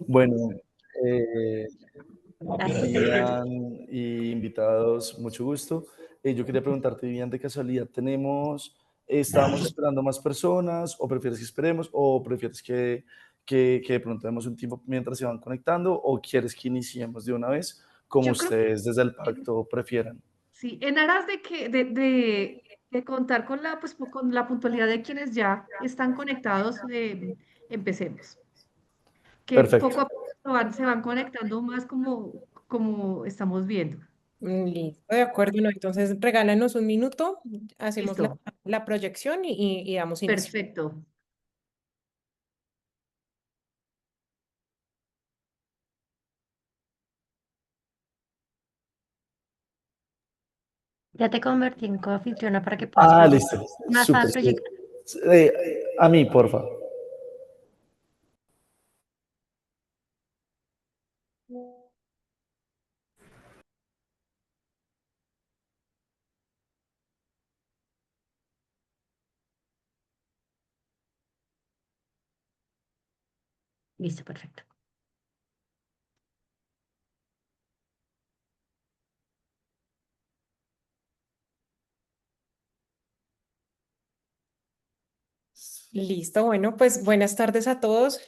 Bueno, eh, Gracias. Vivian y invitados, mucho gusto. Yo quería preguntarte, Vivian, de casualidad, ¿estábamos esperando más personas o prefieres que esperemos o prefieres que de pronto demos un tiempo mientras se van conectando o quieres que iniciemos de una vez, como Yo creo ustedes desde el que pacto prefieran? sí, en aras de que de contar con la, pues, con la puntualidad de quienes ya están conectados, empecemos. Que Perfecto. poco a poco se van conectando más como estamos viendo. Listo, de acuerdo. No, entonces regálanos un minuto, hacemos Listo, la proyección y damos inicio. perfecto. Ya te convertí en coanfitriona para que puedas Listo. proyectar. Más Súper, al sí. proyectar. A mí, porfa. Listo, perfecto. Listo, bueno, pues buenas tardes a todos.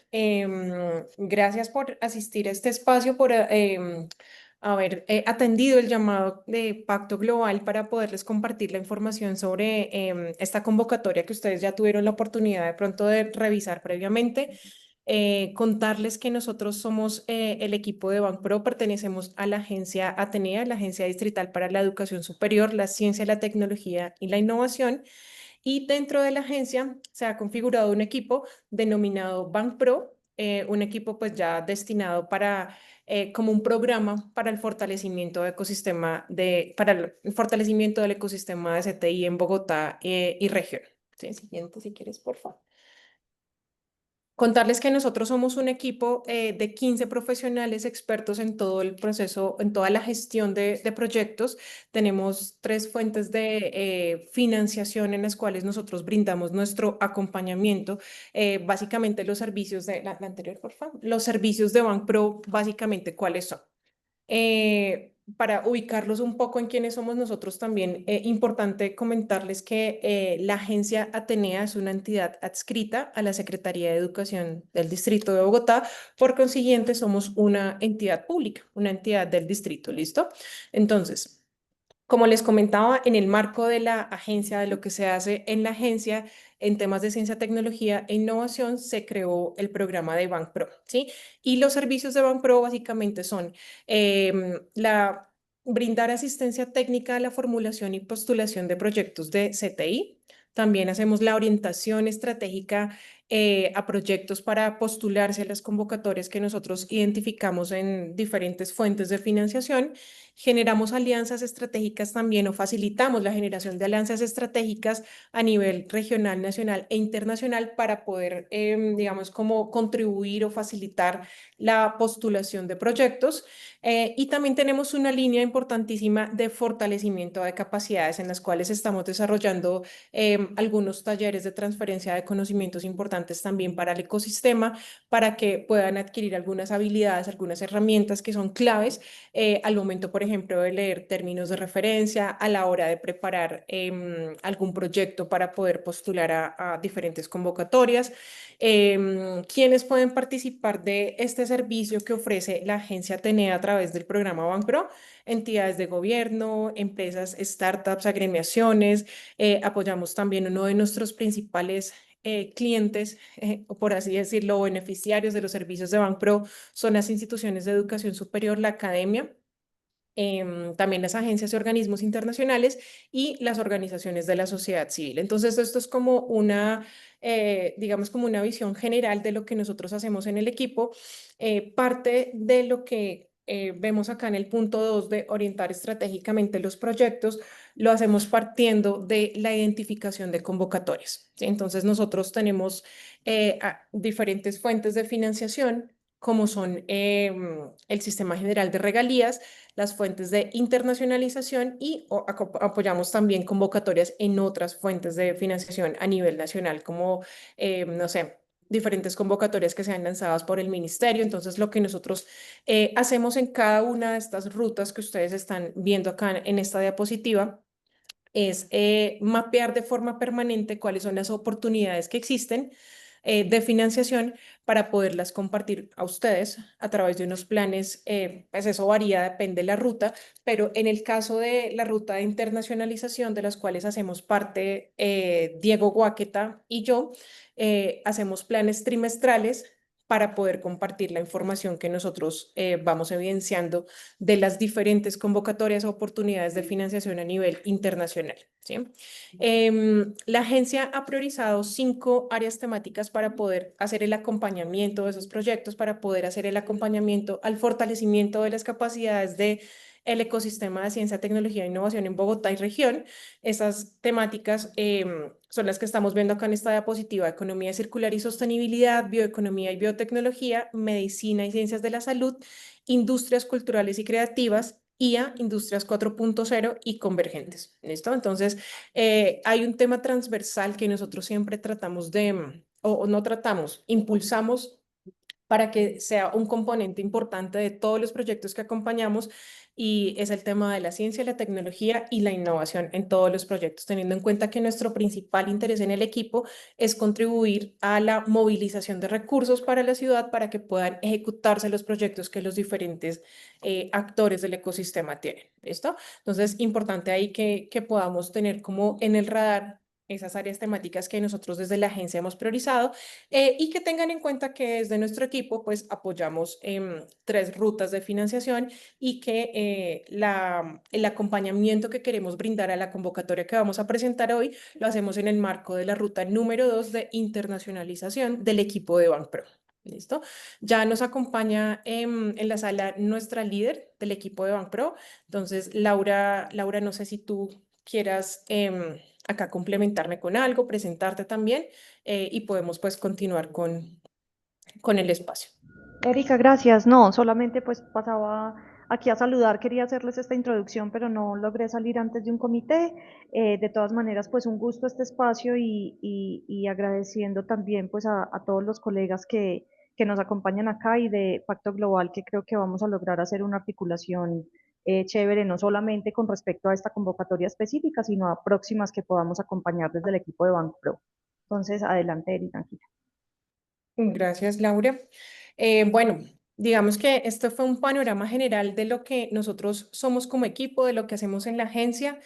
Gracias por asistir a este espacio, por haber atendido el llamado de Pacto Global para poderles compartir la información sobre esta convocatoria que ustedes ya tuvieron la oportunidad de pronto de revisar previamente. Contarles que nosotros somos el equipo de Banpro, pertenecemos a la agencia Atenea, la Agencia Distrital para la Educación Superior, la Ciencia, la Tecnología y la Innovación. Y dentro de la agencia se ha configurado un equipo denominado BankPro, un equipo pues ya destinado para, como un programa para el fortalecimiento de para el fortalecimiento del ecosistema de CTI en Bogotá y región. Sí, siguiente, si quieres, por favor. Contarles que nosotros somos un equipo de 15 profesionales expertos en todo el proceso, en toda la gestión de proyectos. Tenemos 3 fuentes de financiación en las cuales nosotros brindamos nuestro acompañamiento. Básicamente los servicios de la anterior, por favor. Los servicios de Banpro, básicamente, ¿cuáles son? Para ubicarlos un poco en quiénes somos nosotros también, importante comentarles que la agencia Atenea es una entidad adscrita a la Secretaría de Educación del Distrito de Bogotá. Por consiguiente, somos una entidad pública, una entidad del distrito, ¿listo? Entonces, como les comentaba, en el marco de la agencia, de lo que se hace en la agencia en temas de ciencia, tecnología e innovación, se creó el programa de BankPro, ¿sí? Y los servicios de BankPro básicamente son brindar asistencia técnica a la formulación y postulación de proyectos de CTI. También hacemos la orientación estratégica a proyectos para postularse a las convocatorias que nosotros identificamos en diferentes fuentes de financiación. Generamos alianzas estratégicas también o facilitamos la generación de alianzas estratégicas a nivel regional, nacional e internacional para poder, digamos, como contribuir o facilitar la postulación de proyectos. Y también tenemos una línea importantísima de fortalecimiento de capacidades en las cuales estamos desarrollando algunos talleres de transferencia de conocimientos importantes también para el ecosistema, para que puedan adquirir algunas habilidades, algunas herramientas que son claves al momento, por ejemplo, de leer términos de referencia, a la hora de preparar algún proyecto para poder postular a diferentes convocatorias. ¿Quiénes pueden participar de este servicio que ofrece la agencia Atenea a través del programa Banpro? Entidades de gobierno, empresas, startups, agremiaciones. Apoyamos también uno de nuestros principales clientes, o por así decirlo, beneficiarios de los servicios de Banpro son las instituciones de educación superior, la academia, también las agencias y organismos internacionales y las organizaciones de la sociedad civil. Entonces, esto es como digamos, como una visión general de lo que nosotros hacemos en el equipo. Parte de lo que vemos acá en el punto 2 de orientar estratégicamente los proyectos, lo hacemos partiendo de la identificación de convocatorias, ¿sí? Entonces, nosotros tenemos diferentes fuentes de financiación, como son el Sistema General de Regalías, las fuentes de internacionalización y apoyamos también convocatorias en otras fuentes de financiación a nivel nacional, como, no sé, diferentes convocatorias que sean lanzadas por el ministerio. Entonces, lo que nosotros hacemos en cada una de estas rutas que ustedes están viendo acá en esta diapositiva es mapear de forma permanente cuáles son las oportunidades que existen de financiación para poderlas compartir a ustedes a través de unos planes. Pues eso varía, depende de la ruta, pero en el caso de la ruta de internacionalización, de las cuales hacemos parte Diego Guaqueta y yo, hacemos planes trimestrales para poder compartir la información que nosotros vamos evidenciando de las diferentes convocatorias o oportunidades de financiación a nivel internacional, ¿sí? La agencia ha priorizado 5 áreas temáticas para poder hacer el acompañamiento de esos proyectos, para poder hacer el acompañamiento al fortalecimiento de las capacidades de el ecosistema de ciencia, tecnología e innovación en Bogotá y región. Esas temáticas son las que estamos viendo acá en esta diapositiva: economía circular y sostenibilidad, bioeconomía y biotecnología, medicina y ciencias de la salud, industrias culturales y creativas, IA, industrias 4.0 y convergentes. ¿Listo? Entonces, hay un tema transversal que nosotros siempre tratamos o no tratamos, impulsamos para que sea un componente importante de todos los proyectos que acompañamos, y es el tema de la ciencia, la tecnología y la innovación en todos los proyectos, teniendo en cuenta que nuestro principal interés en el equipo es contribuir a la movilización de recursos para la ciudad para que puedan ejecutarse los proyectos que los diferentes actores del ecosistema tienen. ¿Listo? Entonces, importante ahí que podamos tener como en el radar esas áreas temáticas que nosotros desde la agencia hemos priorizado, y que tengan en cuenta que desde nuestro equipo pues apoyamos 3 rutas de financiación, y que el acompañamiento que queremos brindar a la convocatoria que vamos a presentar hoy lo hacemos en el marco de la ruta número 2 de internacionalización del equipo de Banpro. ¿Listo? Ya nos acompaña en la sala nuestra líder del equipo de Banpro. Entonces, Laura, no sé si tú quieras acá complementarme con algo, presentarte también, y podemos pues continuar con el espacio. Erika, gracias. No, solamente pues pasaba aquí a saludar, quería hacerles esta introducción, pero no logré salir antes de un comité. De todas maneras, pues un gusto este espacio y agradeciendo también pues a todos los colegas que nos acompañan acá y de Pacto Global, que creo que vamos a lograr hacer una articulación chévere, no solamente con respecto a esta convocatoria específica, sino a próximas que podamos acompañar desde el equipo de Banpro. Entonces, adelante, Erika. Gracias, Laura. Bueno, digamos que esto fue un panorama general de lo que nosotros somos como equipo, de lo que hacemos en la agencia,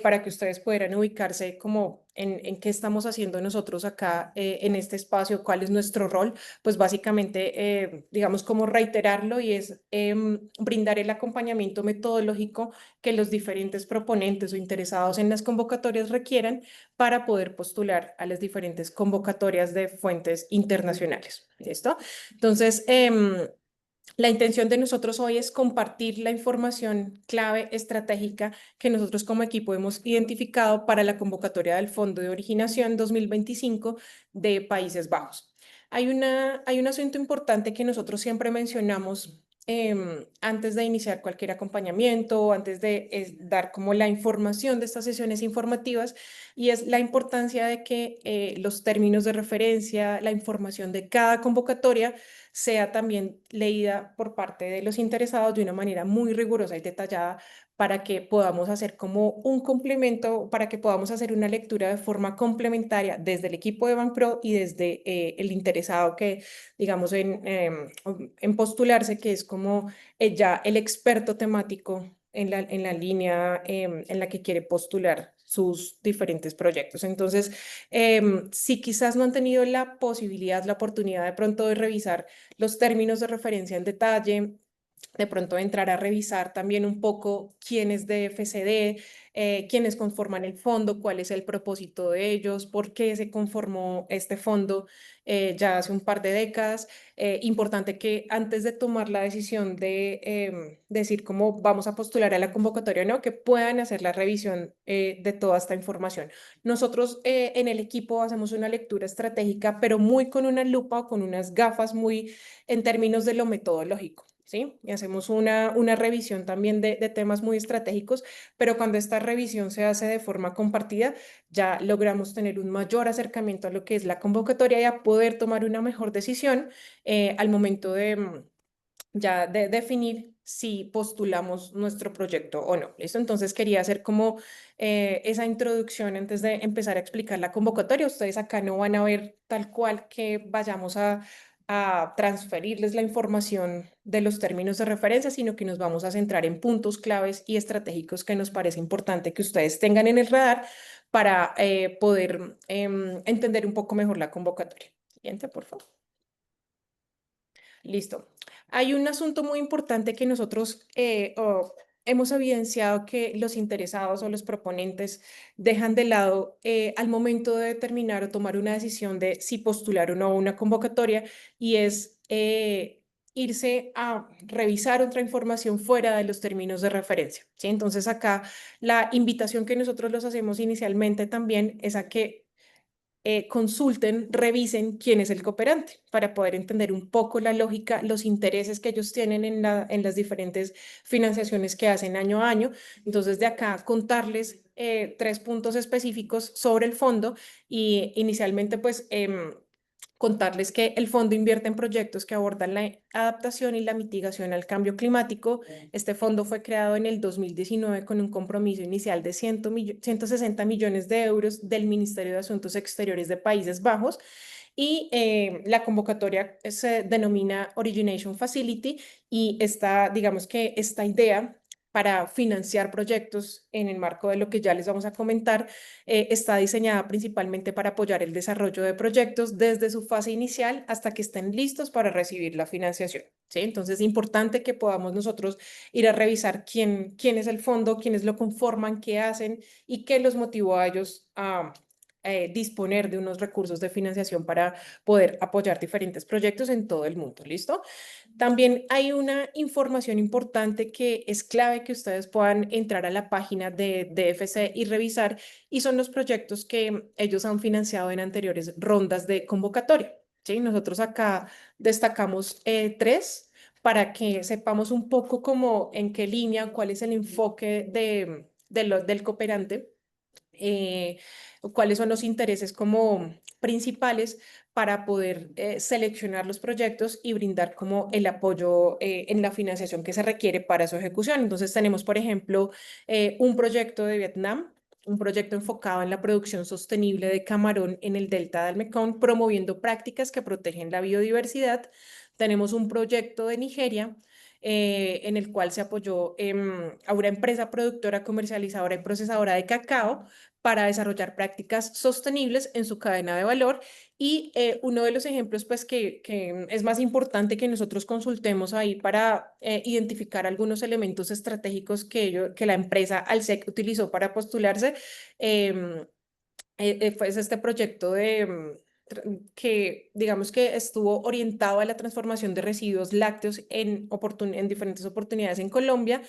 para que ustedes pudieran ubicarse como en qué estamos haciendo nosotros acá en este espacio, cuál es nuestro rol. Pues básicamente, digamos, como reiterarlo, y es brindar el acompañamiento metodológico que los diferentes proponentes o interesados en las convocatorias requieran para poder postular a las diferentes convocatorias de fuentes internacionales. ¿Listo? Entonces, la intención de nosotros hoy es compartir la información clave estratégica que nosotros como equipo hemos identificado para la convocatoria del Fondo de Originación 2025 de Países Bajos. Hay un asunto importante que nosotros siempre mencionamos antes de iniciar cualquier acompañamiento, antes de dar como la información de estas sesiones informativas, y es la importancia de que los términos de referencia, la información de cada convocatoria sea también leída por parte de los interesados de una manera muy rigurosa y detallada, para que podamos hacer como un complemento, para que podamos hacer una lectura de forma complementaria desde el equipo de Banpro y desde el interesado que, digamos, en postularse, que es como ya el experto temático en la línea en la que quiere postular sus diferentes proyectos. Entonces, si quizás no han tenido la posibilidad, la oportunidad de pronto de revisar los términos de referencia en detalle, de pronto entrar a revisar también un poco quién es de FCD, quiénes conforman el fondo, cuál es el propósito de ellos, por qué se conformó este fondo ya hace un par de décadas. Importante que antes de tomar la decisión de decir cómo vamos a postular a la convocatoria, ¿no?, que puedan hacer la revisión de toda esta información. Nosotros en el equipo hacemos una lectura estratégica, pero muy con una lupa o con unas gafas muy en términos de lo metodológico. ¿sí? Y hacemos una revisión también de temas muy estratégicos, pero cuando esta revisión se hace de forma compartida, ya logramos tener un mayor acercamiento a lo que es la convocatoria y a poder tomar una mejor decisión al momento de ya de definir si postulamos nuestro proyecto o no. ¿Listo? Entonces quería hacer como esa introducción antes de empezar a explicar la convocatoria. Ustedes acá no van a ver tal cual que vayamos a transferirles la información de los términos de referencia, sino que nos vamos a centrar en puntos claves y estratégicos que nos parece importante que ustedes tengan en el radar para poder entender un poco mejor la convocatoria. Siguiente, por favor. Listo. Hay un asunto muy importante que nosotros hemos evidenciado que los interesados o los proponentes dejan de lado al momento de determinar o tomar una decisión de si postular o no una convocatoria y es irse a revisar otra información fuera de los términos de referencia, ¿sí? Entonces acá la invitación que nosotros los hacemos inicialmente también es a que consulten, revisen quién es el cooperante para poder entender un poco la lógica, los intereses que ellos tienen en las diferentes financiaciones que hacen año a año. Entonces, de acá contarles 3 puntos específicos sobre el fondo y inicialmente, pues, contarles que el fondo invierte en proyectos que abordan la adaptación y la mitigación al cambio climático. Este fondo fue creado en el 2019 con un compromiso inicial de 160 millones de euros del Ministerio de Asuntos Exteriores de Países Bajos y la convocatoria se denomina Origination Facility y digamos que esta idea para financiar proyectos en el marco de lo que ya les vamos a comentar, está diseñada principalmente para apoyar el desarrollo de proyectos desde su fase inicial hasta que estén listos para recibir la financiación, ¿sí? Entonces es importante que podamos nosotros ir a revisar quién es el fondo, quiénes lo conforman, qué hacen y qué los motivó a ellos a disponer de unos recursos de financiación para poder apoyar diferentes proyectos en todo el mundo, ¿listo? También hay una información importante que es clave que ustedes puedan entrar a la página de DFC y revisar, y son los proyectos que ellos han financiado en anteriores rondas de convocatoria, ¿sí? Nosotros acá destacamos 3 para que sepamos un poco cómo, en qué línea, cuál es el enfoque del cooperante, eh, cuáles son los intereses como principales para poder seleccionar los proyectos y brindar como el apoyo en la financiación que se requiere para su ejecución. Entonces tenemos, por ejemplo, un proyecto de Vietnam, un proyecto enfocado en la producción sostenible de camarón en el delta del Mekong, promoviendo prácticas que protegen la biodiversidad. Tenemos un proyecto de Nigeria en el cual se apoyó a una empresa productora, comercializadora y procesadora de cacao para desarrollar prácticas sostenibles en su cadena de valor. Y uno de los ejemplos, pues, que es más importante que nosotros consultemos ahí para identificar algunos elementos estratégicos que la empresa Alsec utilizó para postularse, pues este proyecto que digamos que estuvo orientado a la transformación de residuos lácteos en diferentes oportunidades en Colombia.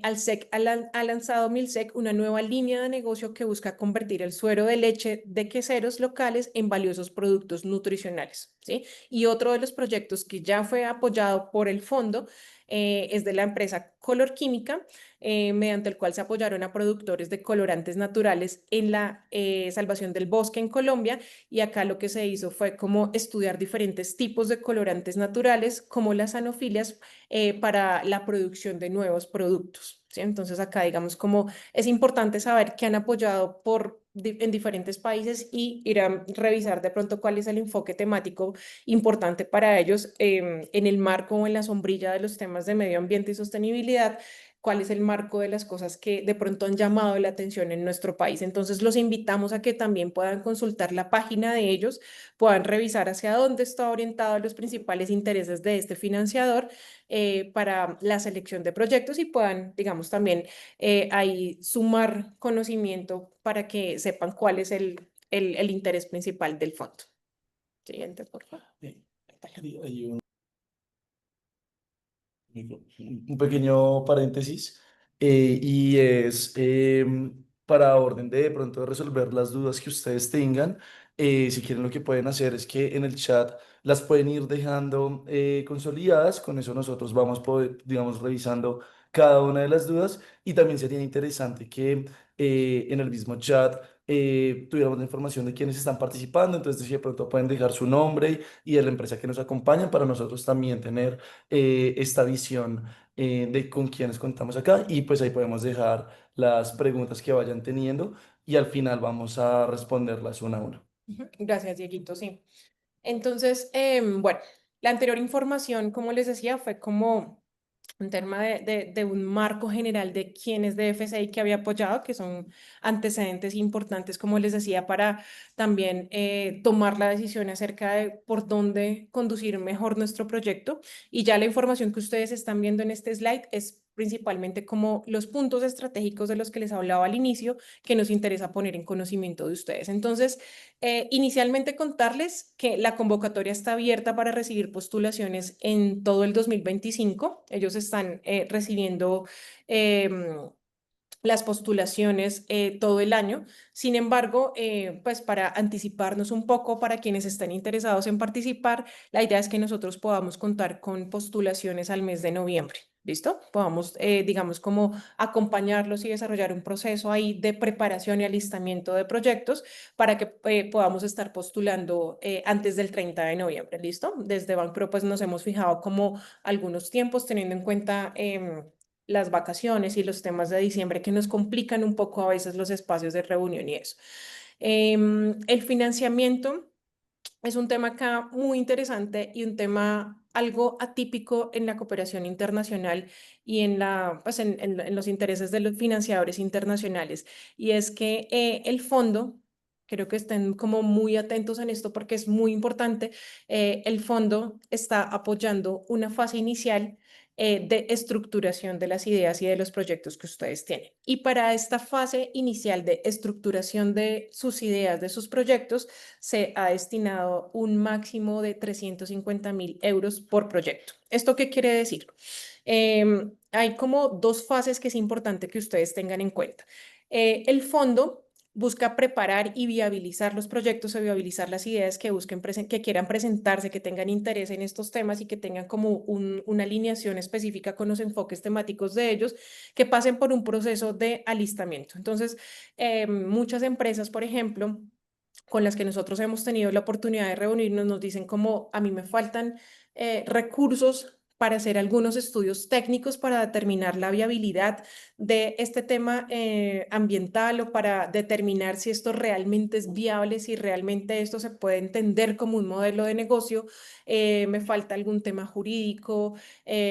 Alsec ha lanzado Milsec, una nueva línea de negocio que busca convertir el suero de leche de queseros locales en valiosos productos nutricionales, ¿sí? Y otro de los proyectos que ya fue apoyado por el fondo es de la empresa Color Química, mediante el cual se apoyaron a productores de colorantes naturales en la salvación del bosque en Colombia. Y acá lo que se hizo fue como estudiar diferentes tipos de colorantes naturales, como las anofilias, para la producción de nuevos productos, ¿sí? Entonces acá digamos como es importante saber que han apoyado en diferentes países y ir a revisar de pronto cuál es el enfoque temático importante para ellos en el marco o en la sombrilla de los temas de medio ambiente y sostenibilidad, cuál es el marco de las cosas que de pronto han llamado la atención en nuestro país. Entonces, los invitamos a que también puedan consultar la página de ellos, puedan revisar hacia dónde está orientado los principales intereses de este financiador para la selección de proyectos y puedan, digamos, también ahí sumar conocimiento para que sepan cuál es el interés principal del fondo. Siguiente, por favor. Hay un pequeño paréntesis y es para orden de pronto resolver las dudas que ustedes tengan. Si quieren, lo que pueden hacer es que en el chat las pueden ir dejando consolidadas. Con eso nosotros vamos, digamos, revisando cada una de las dudas. Y también sería interesante que en el mismo chat tuviéramos la información de quiénes están participando. Entonces, si de pronto pueden dejar su nombre y de la empresa que nos acompaña para nosotros también tener esta visión de con quiénes contamos acá. Y pues ahí podemos dejar las preguntas que vayan teniendo y al final vamos a responderlas una a una. Gracias, Dieguito, sí. Entonces, bueno, la anterior información, como les decía, fue como un tema de un marco general de quién es de FCI que había apoyado, que son antecedentes importantes, como les decía, para también tomar la decisión acerca de por dónde conducir mejor nuestro proyecto. Y ya la información que ustedes están viendo en este slide es principalmente como los puntos estratégicos de los que les hablaba al inicio, que nos interesa poner en conocimiento de ustedes. Entonces, inicialmente contarles que la convocatoria está abierta para recibir postulaciones en todo el 2025. Ellos están recibiendo las postulaciones todo el año. Sin embargo, pues para anticiparnos un poco, para quienes estén interesados en participar, la idea es que nosotros podamos contar con postulaciones al mes de noviembre. ¿Listo? Podamos, digamos, como acompañarlos y desarrollar un proceso ahí de preparación y alistamiento de proyectos para que podamos estar postulando antes del 30 de noviembre. ¿Listo? Desde Banpro, pues nos hemos fijado como algunos tiempos teniendo en cuenta las vacaciones y los temas de diciembre que nos complican un poco a veces los espacios de reunión y eso. El financiamiento es un tema acá muy interesante y un tema algo atípico en la cooperación internacional y en, pues en los intereses de los financiadores internacionales. Y es que el fondo, creo que estén como muy atentos en esto porque es muy importante, el fondo está apoyando una fase inicial de estructuración de las ideas y de los proyectos que ustedes tienen. Y para esta fase inicial de estructuración de sus ideas, de sus proyectos, se ha destinado un máximo de 350.000 euros por proyecto. ¿Esto qué quiere decir? Hay como dos fases que es importante que ustedes tengan en cuenta. El fondo busca preparar y viabilizar los proyectos o viabilizar las ideas que busquen que quieran presentarse, que tengan interés en estos temas y que tengan como una alineación específica con los enfoques temáticos de ellos, que pasen por un proceso de alistamiento. Entonces, muchas empresas, por ejemplo, con las que nosotros hemos tenido la oportunidad de reunirnos, nos dicen como a mí me faltan recursos para hacer algunos estudios técnicos para determinar la viabilidad de este tema ambiental o para determinar si esto realmente es viable, si realmente esto se puede entender como un modelo de negocio. Me falta algún tema jurídico,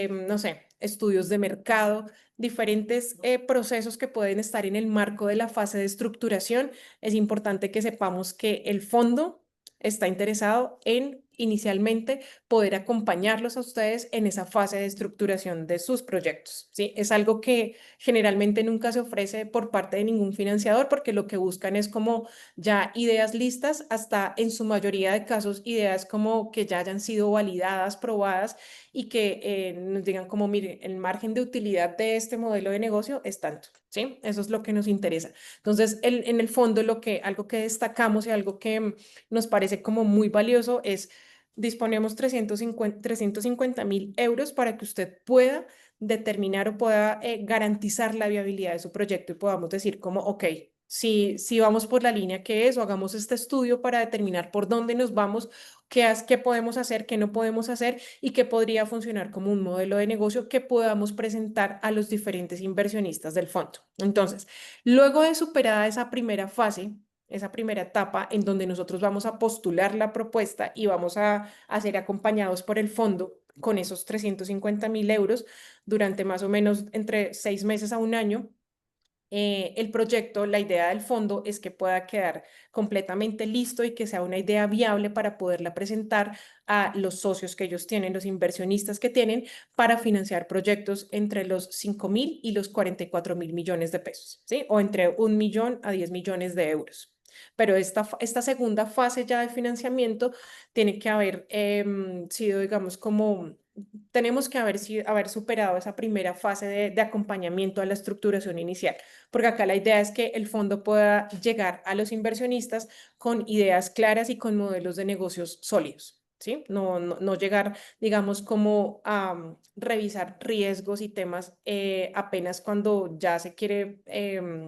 no sé, estudios de mercado, diferentes procesos que pueden estar en el marco de la fase de estructuración. Es importante que sepamos que el fondo está interesado en inicialmente poder acompañarlos a ustedes en esa fase de estructuración de sus proyectos, ¿sí? Es algo que generalmente nunca se ofrece por parte de ningún financiador porque lo que buscan es como ya ideas listas, hasta en su mayoría de casos ideas como que ya hayan sido validadas, probadas y que nos digan como, mire, el margen de utilidad de este modelo de negocio es tanto, ¿sí? Eso es lo que nos interesa. Entonces, en el fondo, algo que destacamos y algo que nos parece como muy valioso es disponemos 350.000 euros para que usted pueda determinar o pueda garantizar la viabilidad de su proyecto y podamos decir como, ok, si vamos por la línea que es o hagamos este estudio para determinar por dónde nos vamos, qué podemos hacer, qué no podemos hacer y qué podría funcionar como un modelo de negocio que podamos presentar a los diferentes inversionistas del fondo. Entonces, luego de superada esa primera fase, esa primera etapa en donde nosotros vamos a postular la propuesta y vamos a ser acompañados por el fondo con esos 350.000 euros durante más o menos entre 6 meses a un año. El proyecto, la idea del fondo es que pueda quedar completamente listo y que sea una idea viable para poderla presentar a los socios que ellos tienen, los inversionistas que tienen, para financiar proyectos entre los 5.000 y los 44.000 millones de pesos, ¿sí? O entre 1 millón a 10 millones de euros. Pero esta segunda fase ya de financiamiento tiene que haber sido, digamos, como tenemos que haber superado esa primera fase de acompañamiento a la estructuración inicial, porque acá la idea es que el fondo pueda llegar a los inversionistas con ideas claras y con modelos de negocios sólidos. ¿Sí? No llegar, digamos, como a revisar riesgos y temas apenas cuando ya se quiere,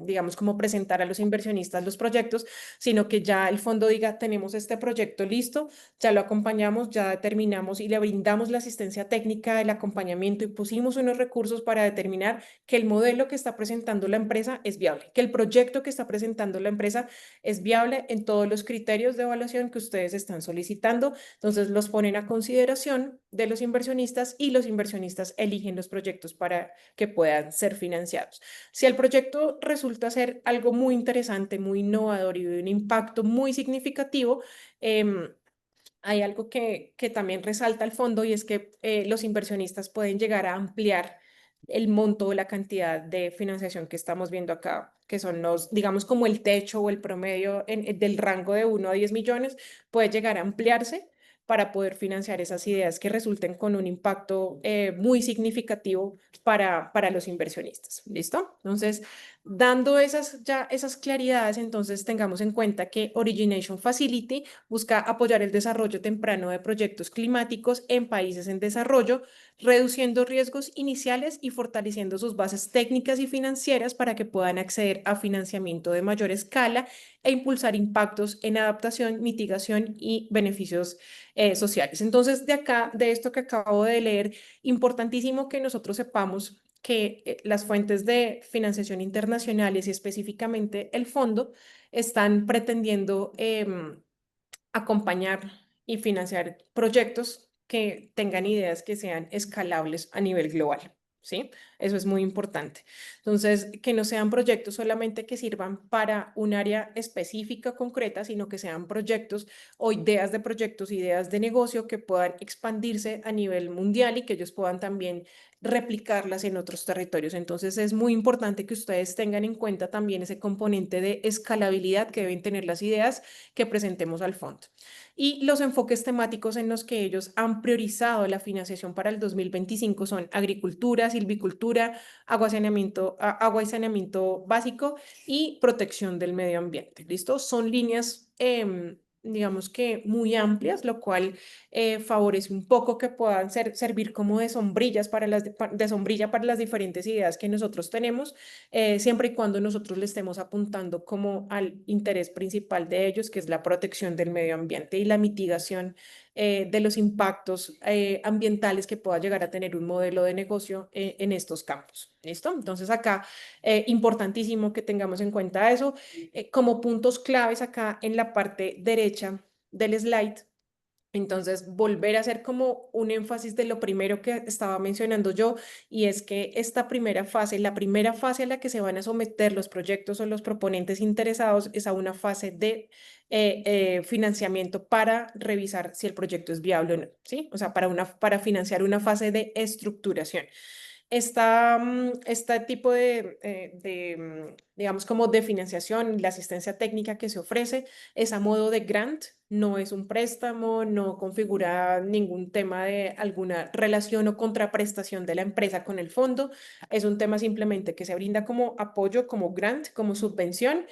digamos, como presentar a los inversionistas los proyectos, sino que ya el fondo diga, tenemos este proyecto listo, ya lo acompañamos, ya determinamos y le brindamos la asistencia técnica, el acompañamiento y pusimos unos recursos para determinar que el modelo que está presentando la empresa es viable, que el proyecto que está presentando la empresa es viable en todos los criterios de evaluación que ustedes están solicitando. Entonces los ponen a consideración de los inversionistas y los inversionistas eligen los proyectos para que puedan ser financiados. Si el proyecto resulta ser algo muy interesante, muy innovador y de un impacto muy significativo, hay algo que también resalta el fondo y es que los inversionistas pueden llegar a ampliar el monto o la cantidad de financiación que estamos viendo acá, que son los, digamos, como el techo o el promedio del rango de 1 a 10 millones, puede llegar a ampliarse para poder financiar esas ideas que resulten con un impacto muy significativo para los inversionistas. ¿Listo? Entonces, dando esas claridades, entonces tengamos en cuenta que Origination Facility busca apoyar el desarrollo temprano de proyectos climáticos en países en desarrollo, reduciendo riesgos iniciales y fortaleciendo sus bases técnicas y financieras para que puedan acceder a financiamiento de mayor escala e impulsar impactos en adaptación, mitigación y beneficios sociales. Entonces, de acá, de esto que acabo de leer, importantísimo que nosotros sepamos que las fuentes de financiación internacionales y específicamente el fondo están pretendiendo acompañar y financiar proyectos que tengan ideas que sean escalables a nivel global, ¿sí? Eso es muy importante. Entonces, que no sean proyectos solamente que sirvan para un área específica, concreta, sino que sean proyectos o ideas de proyectos, ideas de negocio que puedan expandirse a nivel mundial y que ellos puedan también replicarlas en otros territorios. Entonces, es muy importante que ustedes tengan en cuenta también ese componente de escalabilidad que deben tener las ideas que presentemos al fondo. Y los enfoques temáticos en los que ellos han priorizado la financiación para el 2025 son agricultura, silvicultura, agua y saneamiento básico y protección del medio ambiente. ¿Listo? Son líneas, digamos que muy amplias, lo cual favorece un poco que puedan servir como de sombrillas de sombrilla para las diferentes ideas que nosotros tenemos, siempre y cuando nosotros le estemos apuntando como al interés principal de ellos, que es la protección del medio ambiente y la mitigación de los impactos ambientales que pueda llegar a tener un modelo de negocio en estos campos. ¿Listo? Entonces acá, importantísimo que tengamos en cuenta eso. Como puntos claves acá en la parte derecha del slide, entonces, volver a hacer como un énfasis de lo primero que estaba mencionando yo, y es que esta primera fase, la primera fase a la que se van a someter los proyectos o los proponentes interesados es a una fase de financiamiento para revisar si el proyecto es viable o no, ¿sí? O sea, para financiar una fase de estructuración. Este tipo digamos, como de financiación, la asistencia técnica que se ofrece es a modo de grant, no es un préstamo, no configura ningún tema de alguna relación o contraprestación de la empresa con el fondo, es un tema simplemente que se brinda como apoyo, como grant, como subvención,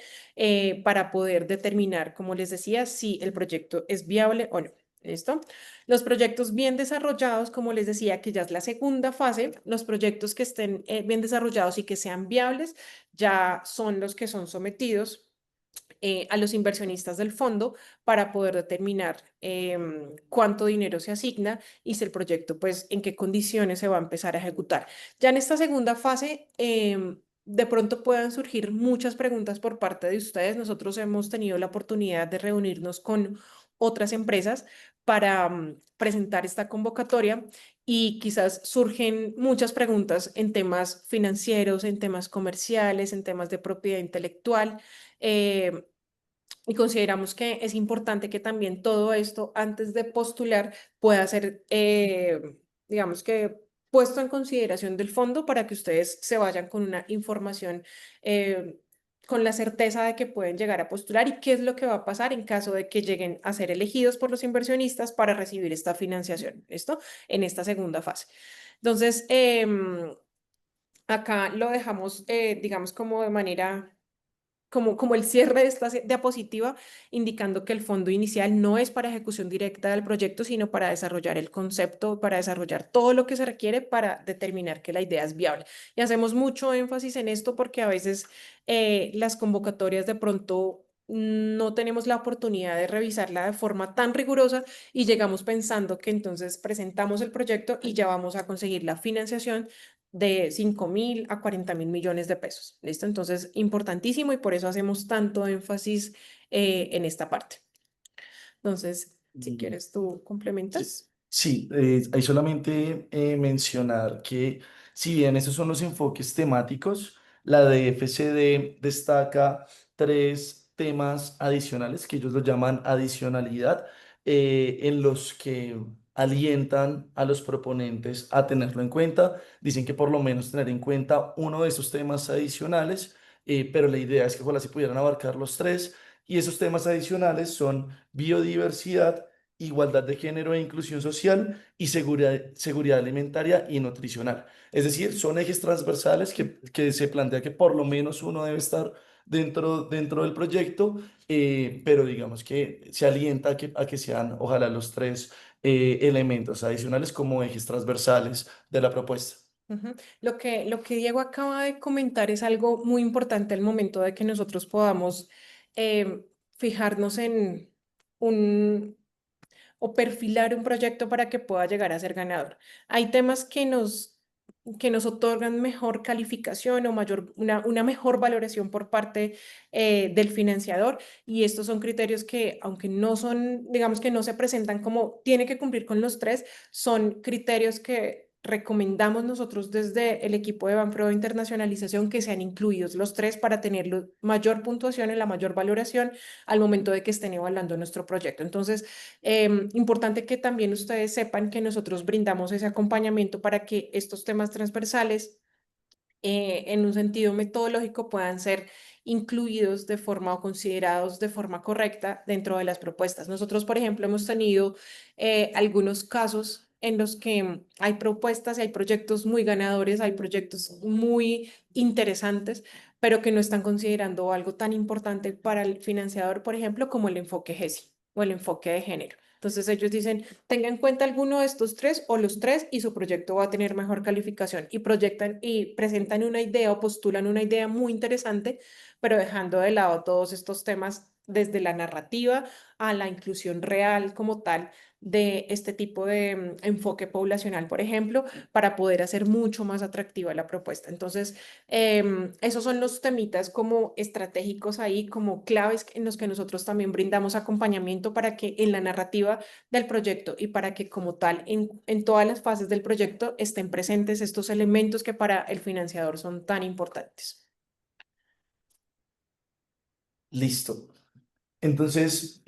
para poder determinar, como les decía, si el proyecto es viable o no. ¿Listo? Los proyectos bien desarrollados, como les decía, que ya es la segunda fase, los proyectos que estén bien desarrollados y que sean viables, ya son los que son sometidos a los inversionistas del fondo para poder determinar cuánto dinero se asigna y si el proyecto, pues, en qué condiciones se va a empezar a ejecutar. Ya en esta segunda fase, de pronto puedan surgir muchas preguntas por parte de ustedes. Nosotros hemos tenido la oportunidad de reunirnos con otras empresas para presentar esta convocatoria y quizás surgen muchas preguntas en temas financieros, en temas comerciales, en temas de propiedad intelectual. eh, y consideramos que es importante que también todo esto, antes de postular, pueda ser, digamos que, puesto en consideración del fondo para que ustedes se vayan con una información con la certeza de que pueden llegar a postular y qué es lo que va a pasar en caso de que lleguen a ser elegidos por los inversionistas para recibir esta financiación, ¿listo? En esta segunda fase. Entonces, acá lo dejamos, digamos, como de manera como el cierre de esta diapositiva, indicando que el fondo inicial no es para ejecución directa del proyecto, sino para desarrollar el concepto, para desarrollar todo lo que se requiere para determinar que la idea es viable. Y hacemos mucho énfasis en esto porque a veces las convocatorias de pronto no tenemos la oportunidad de revisarla de forma tan rigurosa y llegamos pensando que entonces presentamos el proyecto y ya vamos a conseguir la financiación de 5.000 a 40.000 millones de pesos. ¿Listo? Entonces, importantísimo y por eso hacemos tanto énfasis en esta parte. Entonces, si quieres, tú Sí, complementas. sí, hay solamente mencionar que si bien esos son los enfoques temáticos, la DFCD destaca tres temas adicionales que ellos lo llaman adicionalidad, en los que alientan a los proponentes a tenerlo en cuenta. Dicen que por lo menos tener en cuenta uno de esos temas adicionales, pero la idea es que ojalá se pudieran abarcar los tres. Y esos temas adicionales son biodiversidad, igualdad de género e inclusión social y seguridad alimentaria y nutricional. Es decir, son ejes transversales que se plantea que por lo menos uno debe estar dentro del proyecto, pero digamos que se alienta a que sean, ojalá, los tres elementos adicionales como ejes transversales de la propuesta. Ujú. Lo que Diego acaba de comentar es algo muy importante al momento de que nosotros podamos eh, fijarnos en un o perfilar un proyecto para que pueda llegar a ser ganador. Hay temas que nos otorgan mejor calificación o una mejor valoración por parte del financiador y estos son criterios que, aunque no son, digamos que no se presentan como tiene que cumplir con los tres, son criterios que recomendamos nosotros desde el equipo de Banpro de Internacionalización que sean incluidos los tres para tener mayor puntuación y la mayor valoración al momento de que estén evaluando nuestro proyecto. Entonces, importante que también ustedes sepan que nosotros brindamos ese acompañamiento para que estos temas transversales en un sentido metodológico puedan ser incluidos de forma o considerados de forma correcta dentro de las propuestas. Nosotros, por ejemplo, hemos tenido algunos casos en los que hay propuestas y hay proyectos muy ganadores, hay proyectos muy interesantes, pero que no están considerando algo tan importante para el financiador, por ejemplo, como el enfoque GESI o el enfoque de género. Entonces ellos dicen, tenga en cuenta alguno de estos tres o los tres y su proyecto va a tener mejor calificación y proyectan y presentan una idea o postulan una idea muy interesante, pero dejando de lado todos estos temas desde la narrativa a la inclusión real como tal de este tipo de enfoque poblacional, por ejemplo, para poder hacer mucho más atractiva la propuesta. Entonces, esos son los temitas como estratégicos ahí, como claves en los que nosotros también brindamos acompañamiento para que en la narrativa del proyecto y para que como tal en todas las fases del proyecto estén presentes estos elementos que para el financiador son tan importantes. Listo. Entonces,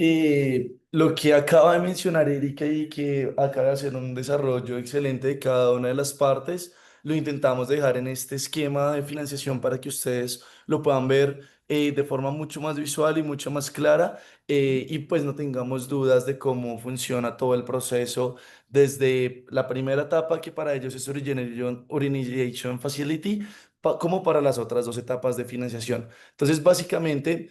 lo que acaba de mencionar Erika y que acaba de hacer un desarrollo excelente de cada una de las partes, lo intentamos dejar en este esquema de financiación para que ustedes lo puedan ver de forma mucho más visual y mucho más clara, y pues no tengamos dudas de cómo funciona todo el proceso desde la primera etapa que para ellos es Origination Facility, como para las otras dos etapas de financiación. Entonces, básicamente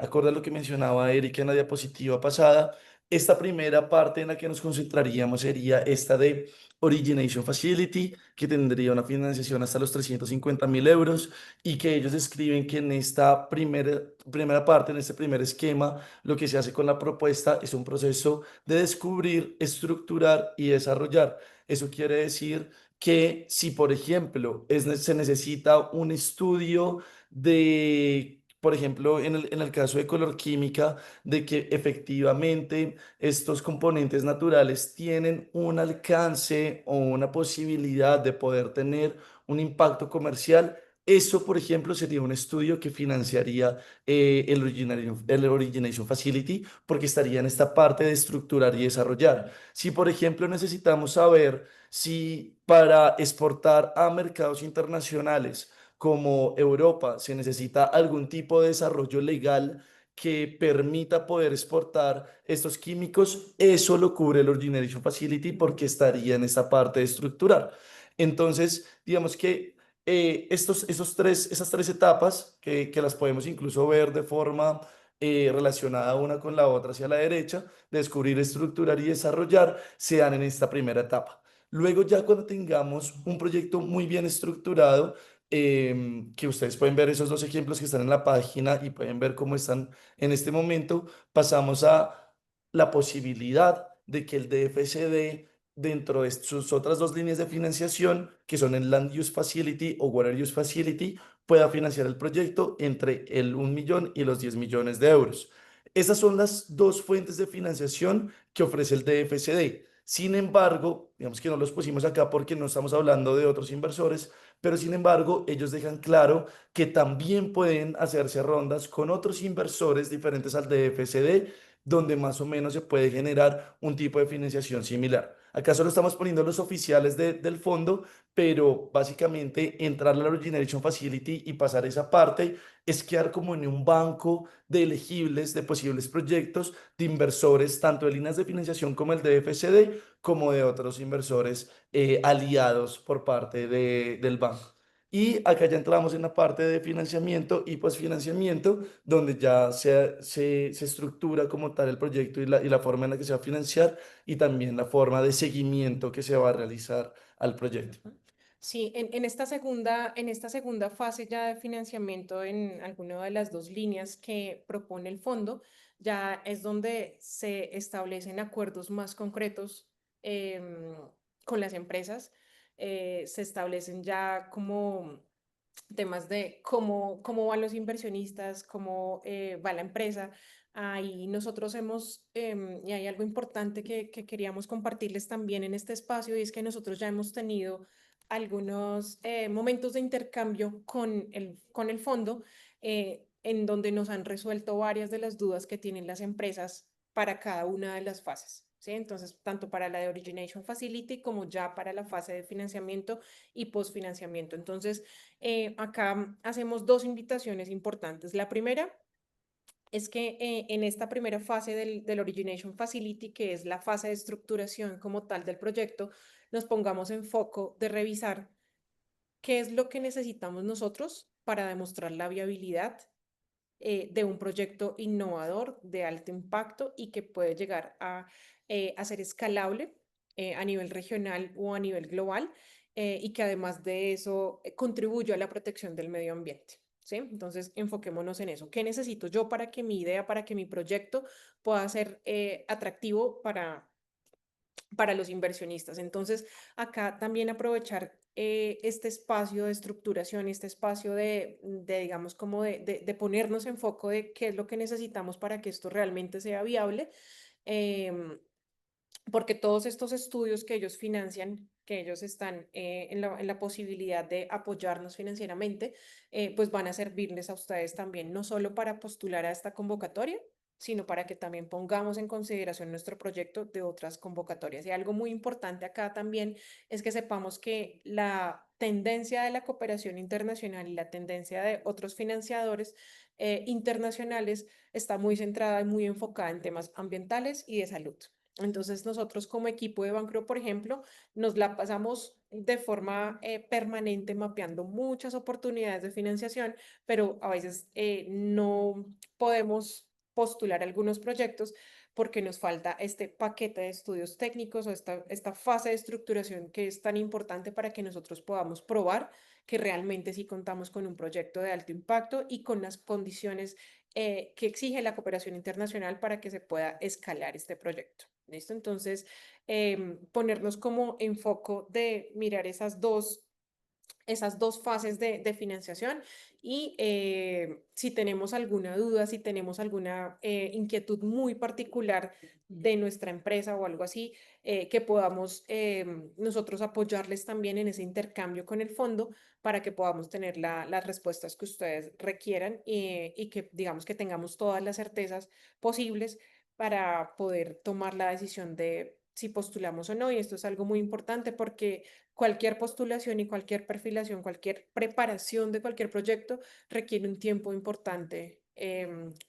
acorde a lo que mencionaba Erika en la diapositiva pasada, esta primera parte en la que nos concentraríamos sería esta de Origination Facility, que tendría una financiación hasta los 350.000 euros y que ellos describen que en esta primera parte, en este primer esquema, lo que se hace con la propuesta es un proceso de descubrir, estructurar y desarrollar. Eso quiere decir que si, por ejemplo, se necesita un estudio de, por ejemplo, en el caso de color química, de que efectivamente estos componentes naturales tienen un alcance o una posibilidad de poder tener un impacto comercial. Eso, por ejemplo, sería un estudio que financiaría el Origination Facility porque estaría en esta parte de estructurar y desarrollar. Si, por ejemplo, necesitamos saber si para exportar a mercados internacionales como Europa se necesita algún tipo de desarrollo legal que permita poder exportar estos químicos, eso lo cubre el Origination Facility porque estaría en esta parte de estructurar. Entonces, digamos que esas tres etapas, que las podemos incluso ver de forma relacionada una con la otra hacia la derecha, descubrir, estructurar y desarrollar, se dan en esta primera etapa. Luego ya cuando tengamos un proyecto muy bien estructurado, que ustedes pueden ver esos dos ejemplos que están en la página y pueden ver cómo están en este momento, pasamos a la posibilidad de que el DFCD, dentro de sus otras dos líneas de financiación, que son el Land Use Facility o Water Use Facility, pueda financiar el proyecto entre el 1 millón y los 10 millones de euros. Esas son las dos fuentes de financiación que ofrece el DFCD. Sin embargo, digamos que no los pusimos acá porque no estamos hablando de otros inversores, pero sin embargo, ellos dejan claro que también pueden hacerse rondas con otros inversores diferentes al DFCD, donde más o menos se puede generar un tipo de financiación similar. Acá solo estamos poniendo los oficiales del fondo, pero básicamente entrar a la Origination Facility y pasar esa parte es quedar como en un banco de elegibles, de posibles proyectos, de inversores, tanto de líneas de financiación como el DFCD, como de otros inversores aliados por parte del banco. Y acá ya entramos en la parte de financiamiento y posfinanciamiento, donde ya se estructura como tal el proyecto y la forma en la que se va a financiar y también la forma de seguimiento que se va a realizar al proyecto. Sí, en esta segunda fase ya de financiamiento en alguna de las dos líneas que propone el fondo, ya es donde se establecen acuerdos más concretos con las empresas. Se establecen ya como temas de cómo van los inversionistas, cómo va la empresa. Ahí nosotros y hay algo importante que queríamos compartirles también en este espacio, y es que nosotros ya hemos tenido algunos momentos de intercambio con el fondo, en donde nos han resuelto varias de las dudas que tienen las empresas para cada una de las fases. ¿Sí? Entonces, tanto para la de Origination Facility como ya para la fase de financiamiento y postfinanciamiento. Entonces, acá hacemos dos invitaciones importantes. La primera es que en esta primera fase del Origination Facility, que es la fase de estructuración como tal del proyecto, nos pongamos en foco de revisar qué es lo que necesitamos nosotros para demostrar la viabilidad de un proyecto innovador de alto impacto y que puede llegar a ser escalable a nivel regional o a nivel global, y que además de eso contribuye a la protección del medio ambiente. ¿Sí? Entonces, enfoquémonos en eso. ¿Qué necesito yo para que mi idea, para que mi proyecto pueda ser atractivo para los inversionistas? Entonces, acá también aprovechar este espacio de estructuración, este espacio digamos, como de ponernos en foco de qué es lo que necesitamos para que esto realmente sea viable, porque todos estos estudios que ellos financian, que ellos están en la posibilidad de apoyarnos financieramente, pues van a servirles a ustedes también, no solo para postular a esta convocatoria, sino para que también pongamos en consideración nuestro proyecto de otras convocatorias. Y algo muy importante acá también es que sepamos que la tendencia de la cooperación internacional y la tendencia de otros financiadores internacionales está muy centrada y muy enfocada en temas ambientales y de salud. Entonces nosotros como equipo de Bancro, por ejemplo, nos la pasamos de forma permanente mapeando muchas oportunidades de financiación, pero a veces no podemos postular algunos proyectos porque nos falta este paquete de estudios técnicos o esta fase de estructuración que es tan importante para que nosotros podamos probar que realmente sí contamos con un proyecto de alto impacto y con las condiciones que exige la cooperación internacional para que se pueda escalar este proyecto. ¿Listo? Entonces, ponernos como en foco de mirar esas dos fases de financiación, y si tenemos alguna duda, si tenemos alguna inquietud muy particular de nuestra empresa o algo así, que podamos nosotros apoyarles también en ese intercambio con el fondo para que podamos tener las respuestas que ustedes requieran, y que digamos que tengamos todas las certezas posibles para poder tomar la decisión de si postulamos o no, y esto es algo muy importante porque cualquier postulación y cualquier perfilación, cualquier preparación de cualquier proyecto requiere un tiempo importante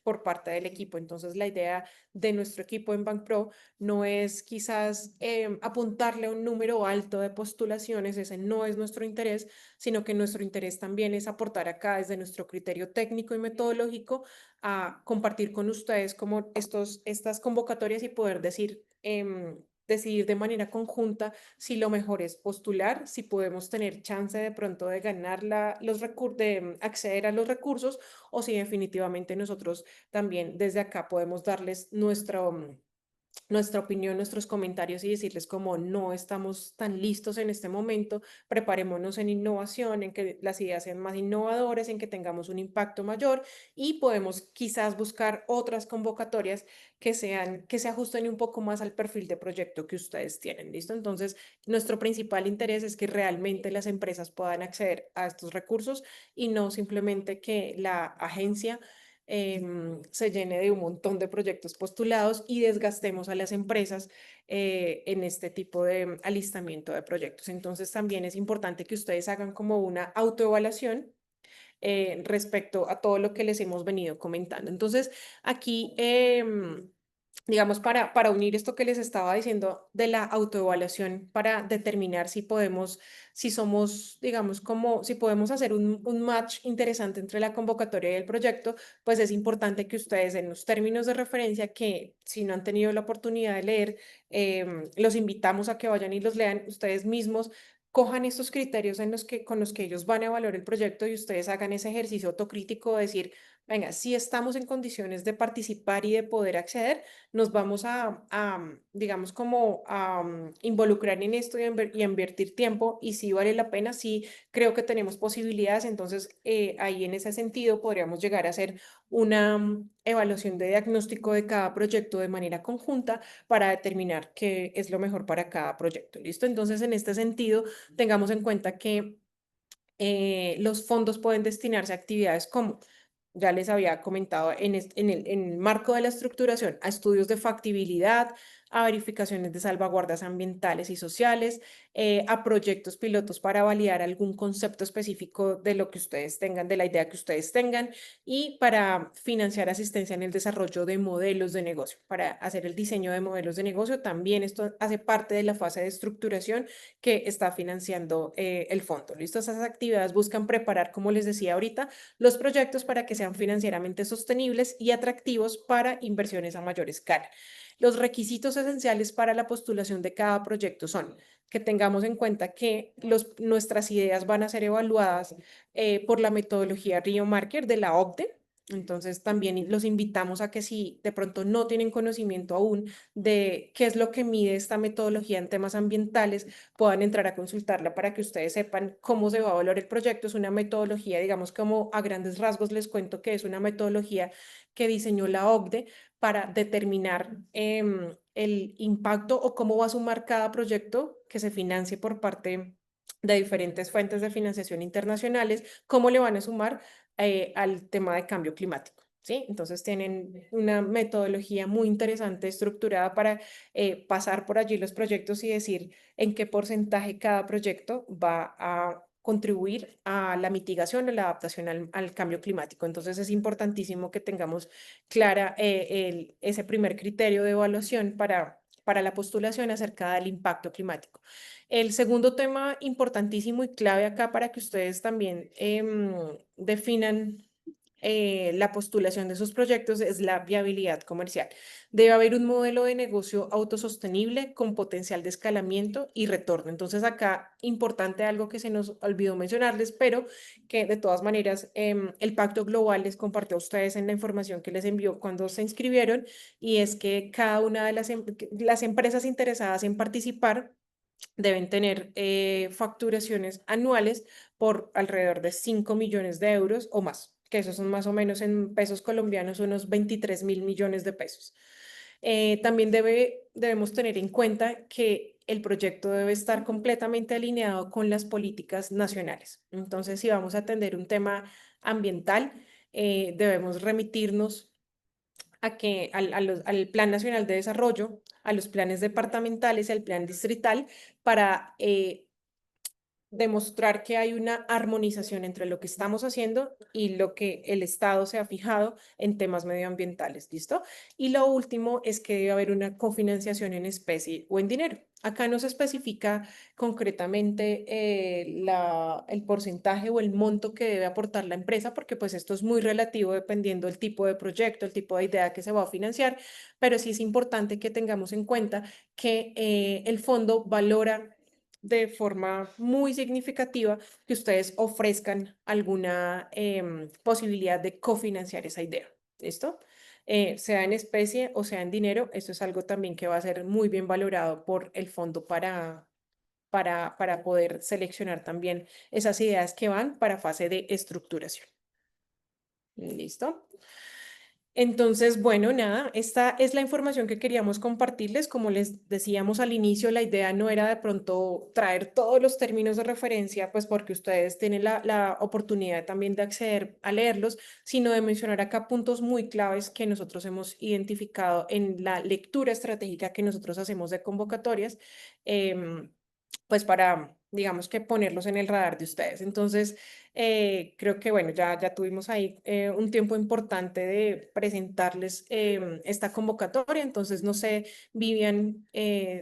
por parte del equipo. Entonces, la idea de nuestro equipo en BankPro no es quizás apuntarle a un número alto de postulaciones, ese no es nuestro interés, sino que nuestro interés también es aportar acá desde nuestro criterio técnico y metodológico a compartir con ustedes como estas convocatorias y poder decidir de manera conjunta si lo mejor es postular, si podemos tener chance de pronto de ganar de acceder a los recursos o si definitivamente nosotros también desde acá podemos darles nuestra opinión, nuestros comentarios y decirles como no estamos tan listos en este momento, preparémonos en innovación, en que las ideas sean más innovadoras, en que tengamos un impacto mayor y podemos quizás buscar otras convocatorias que se ajusten un poco más al perfil de proyecto que ustedes tienen, ¿listo? Entonces, nuestro principal interés es que realmente las empresas puedan acceder a estos recursos y no simplemente que la agencia se llene de un montón de proyectos postulados y desgastemos a las empresas en este tipo de alistamiento de proyectos. Entonces también es importante que ustedes hagan como una autoevaluación respecto a todo lo que les hemos venido comentando. Entonces aquí digamos, para unir esto que les estaba diciendo de la autoevaluación, para determinar si podemos, si somos, digamos, como si podemos hacer un match interesante entre la convocatoria y el proyecto, pues es importante que ustedes en los términos de referencia que si no han tenido la oportunidad de leer, los invitamos a que vayan y los lean ustedes mismos. Cojan estos criterios con los que ellos van a evaluar el proyecto y ustedes hagan ese ejercicio autocrítico de decir, venga, si estamos en condiciones de participar y de poder acceder, nos vamos digamos, como a involucrar en esto y a invertir tiempo y si vale la pena, si creo que tenemos posibilidades, entonces ahí en ese sentido podríamos llegar a hacer una evaluación de diagnóstico de cada proyecto de manera conjunta para determinar qué es lo mejor para cada proyecto. ¿Listo? Entonces, en este sentido, tengamos en cuenta que los fondos pueden destinarse a actividades como ya les había comentado en el marco de la estructuración, a estudios de factibilidad, a verificaciones de salvaguardas ambientales y sociales, a proyectos pilotos para validar algún concepto específico de lo que ustedes tengan, de la idea que ustedes tengan, y para financiar asistencia en el desarrollo de modelos de negocio, para hacer el diseño de modelos de negocio. También esto hace parte de la fase de estructuración que está financiando el fondo. ¿Listo? Esas actividades buscan preparar, como les decía ahorita, los proyectos para que sean financieramente sostenibles y atractivos para inversiones a mayor escala. Los requisitos esenciales para la postulación de cada proyecto son que tengamos en cuenta que nuestras ideas van a ser evaluadas por la metodología Rio Marker de la OCDE. Entonces también los invitamos a que si de pronto no tienen conocimiento aún de qué es lo que mide esta metodología en temas ambientales, puedan entrar a consultarla para que ustedes sepan cómo se va a evaluar el proyecto. Es una metodología, digamos, como a grandes rasgos les cuento que es una metodología que diseñó la OCDE para determinar el impacto o cómo va a sumar cada proyecto que se financie por parte de diferentes fuentes de financiación internacionales, cómo le van a sumar al tema de cambio climático. ¿Sí? Entonces tienen una metodología muy interesante estructurada para pasar por allí los proyectos y decir en qué porcentaje cada proyecto va a contribuir a la mitigación o la adaptación al cambio climático. Entonces es importantísimo que tengamos clara ese primer criterio de evaluación para la postulación acerca del impacto climático. El segundo tema importantísimo y clave acá para que ustedes también definan la postulación de sus proyectos es la viabilidad comercial. Debe haber un modelo de negocio autosostenible con potencial de escalamiento y retorno. Entonces acá, importante algo que se nos olvidó mencionarles, pero que de todas maneras el Pacto Global les compartió a ustedes en la información que les envió cuando se inscribieron, y es que cada una de las empresas interesadas en participar deben tener facturaciones anuales por alrededor de 5 millones de euros o más, que esos son más o menos en pesos colombianos unos 23.000 millones de pesos. También debemos tener en cuenta que el proyecto debe estar completamente alineado con las políticas nacionales. Entonces, si vamos a atender un tema ambiental, debemos remitirnos al Plan Nacional de Desarrollo, a los planes departamentales y al plan distrital para demostrar que hay una armonización entre lo que estamos haciendo y lo que el Estado se ha fijado en temas medioambientales, ¿listo? Y lo último es que debe haber una cofinanciación en especie o en dinero. Acá no se especifica concretamente el porcentaje o el monto que debe aportar la empresa, porque pues esto es muy relativo dependiendo del tipo de proyecto, el tipo de idea que se va a financiar, pero sí es importante que tengamos en cuenta que el fondo valora de forma muy significativa que ustedes ofrezcan alguna posibilidad de cofinanciar esa idea. ¿Listo? Sea en especie o sea en dinero, esto es algo también que va a ser muy bien valorado por el fondo para poder seleccionar también esas ideas que van para fase de estructuración. ¿Listo? Entonces, bueno, nada, esta es la información que queríamos compartirles. Como les decíamos al inicio, la idea no era de pronto traer todos los términos de referencia, pues porque ustedes tienen la oportunidad también de acceder a leerlos, sino de mencionar acá puntos muy claves que nosotros hemos identificado en la lectura estratégica que nosotros hacemos de convocatorias. Pues para, digamos que ponerlos en el radar de ustedes. Entonces, creo que, bueno, ya tuvimos ahí un tiempo importante de presentarles esta convocatoria. Entonces, no sé, Vivian,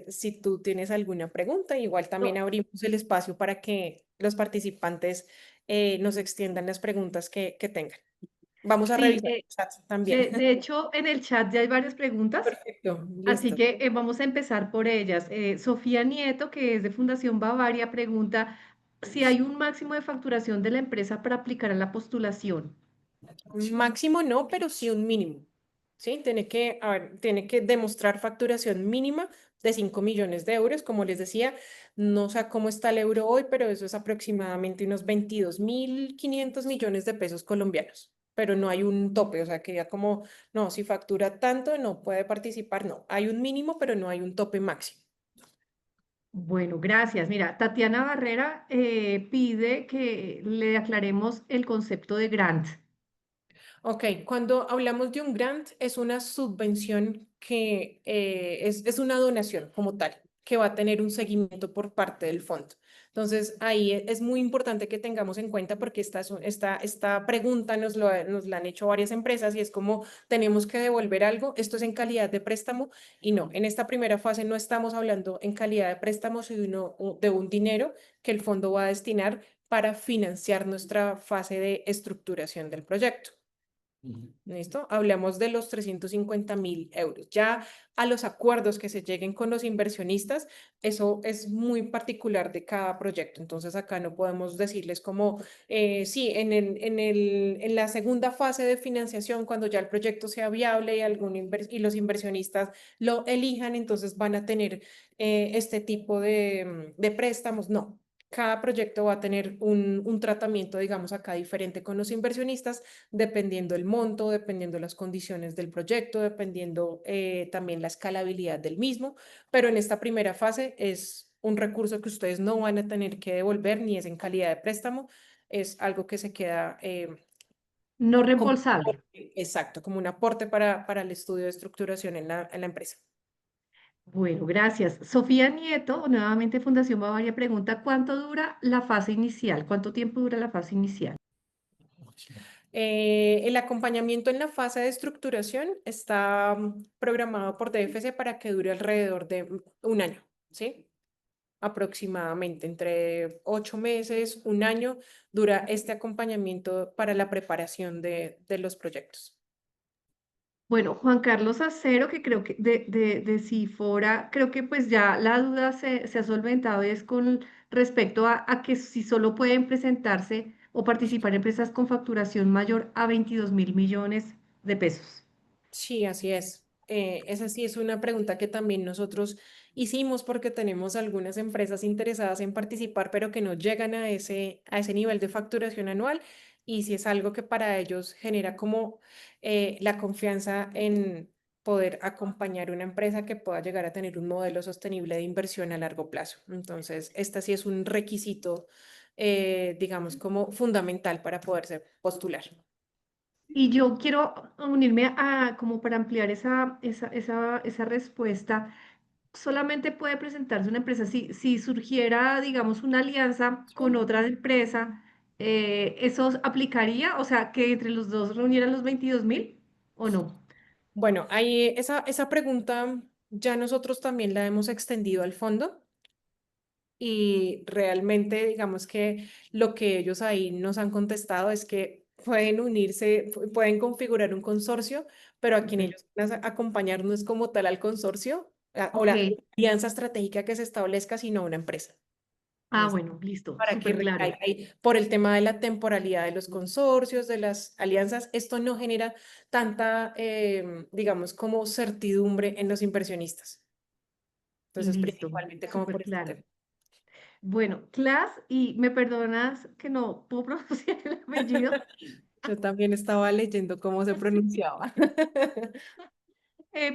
si tú tienes alguna pregunta, igual también No, abrimos el espacio para que los participantes nos extiendan las preguntas que tengan. Vamos a sí, revisar el chat también. de hecho, en el chat ya hay varias preguntas. Perfecto, Así listo. que vamos a empezar por ellas. Sofía Nieto, que es de Fundación Bavaria, pregunta si hay un máximo de facturación de la empresa para aplicar a la postulación. Máximo no, pero sí un mínimo. ¿Sí? Tiene que demostrar facturación mínima de 5 millones de euros. Como les decía, no sé cómo está el euro hoy, pero eso es aproximadamente unos 22.500 millones de pesos colombianos. Pero no hay un tope, o sea, que ya como, no, si factura tanto, no puede participar, no. Hay un mínimo, pero no hay un tope máximo. Bueno, gracias. Mira, Tatiana Barrera pide que le aclaremos el concepto de grant. Ok, cuando hablamos de un grant es una subvención que es una donación como tal, que va a tener un seguimiento por parte del fondo. Entonces, ahí es muy importante que tengamos en cuenta porque esta pregunta nos la han hecho varias empresas y es como tenemos que devolver algo, esto es en calidad de préstamo y no, en esta primera fase no estamos hablando en calidad de préstamo, sino de un dinero que el fondo va a destinar para financiar nuestra fase de estructuración del proyecto. Ujú. ¿Listo? Hablamos de los 350.000 euros. Ya a los acuerdos que se lleguen con los inversionistas, eso es muy particular de cada proyecto. Entonces acá no podemos decirles como, sí, en la segunda fase de financiación, cuando ya el proyecto sea viable y, y los inversionistas lo elijan, entonces van a tener este tipo de préstamos. No. Cada proyecto va a tener un tratamiento, digamos, acá diferente con los inversionistas dependiendo el monto, dependiendo las condiciones del proyecto, dependiendo también la escalabilidad del mismo, pero en esta primera fase es un recurso que ustedes no van a tener que devolver ni es en calidad de préstamo, es algo que se queda No como un reembolsable. aporte, exacto, como un aporte para el estudio de estructuración en la empresa. Bueno, gracias. Sofía Nieto, nuevamente Fundación Bavaria, pregunta, ¿cuánto dura la fase inicial? ¿Cuánto tiempo dura la fase inicial? El acompañamiento en la fase de estructuración está programado por DFC para que dure alrededor de un año, ¿sí? Aproximadamente entre 8 meses, un año, dura este acompañamiento para la preparación de los proyectos. Bueno, Juan Carlos Acero, que creo que de Cifora, creo que pues ya la duda se ha solventado es con respecto a que si solo pueden presentarse o participar empresas con facturación mayor a 22.000 millones de pesos. Sí, así es. Esa sí es una pregunta que también nosotros hicimos porque tenemos algunas empresas interesadas en participar, pero que no llegan a ese nivel de facturación anual. Y si es algo que para ellos genera como la confianza en poder acompañar una empresa que pueda llegar a tener un modelo sostenible de inversión a largo plazo. Entonces, esta sí es un requisito, digamos, como fundamental para poderse postular. Y yo quiero unirme a, como para ampliar esa respuesta, solamente puede presentarse una empresa si surgiera, digamos, una alianza con otra empresa, ¿eso aplicaría? O sea, que entre los dos reunieran los 22.000 o no. Bueno, ahí esa pregunta ya nosotros también la hemos extendido al fondo y realmente digamos que lo que ellos ahí nos han contestado es que pueden unirse, pueden configurar un consorcio, pero a quien Ok. ellos van a acompañar no es como tal al consorcio o Ok. la alianza estratégica que se establezca, sino una empresa. Ah, Entonces, bueno, listo, para que súper claro. recaiga ahí, por el tema de la temporalidad de los consorcios, de las alianzas, esto no genera tanta, digamos, como certidumbre en los inversionistas. Entonces, Listo, principalmente como por súper este claro. tema. Bueno, Clas, y me perdonas que no puedo pronunciar el apellido. Yo también estaba leyendo cómo se pronunciaba.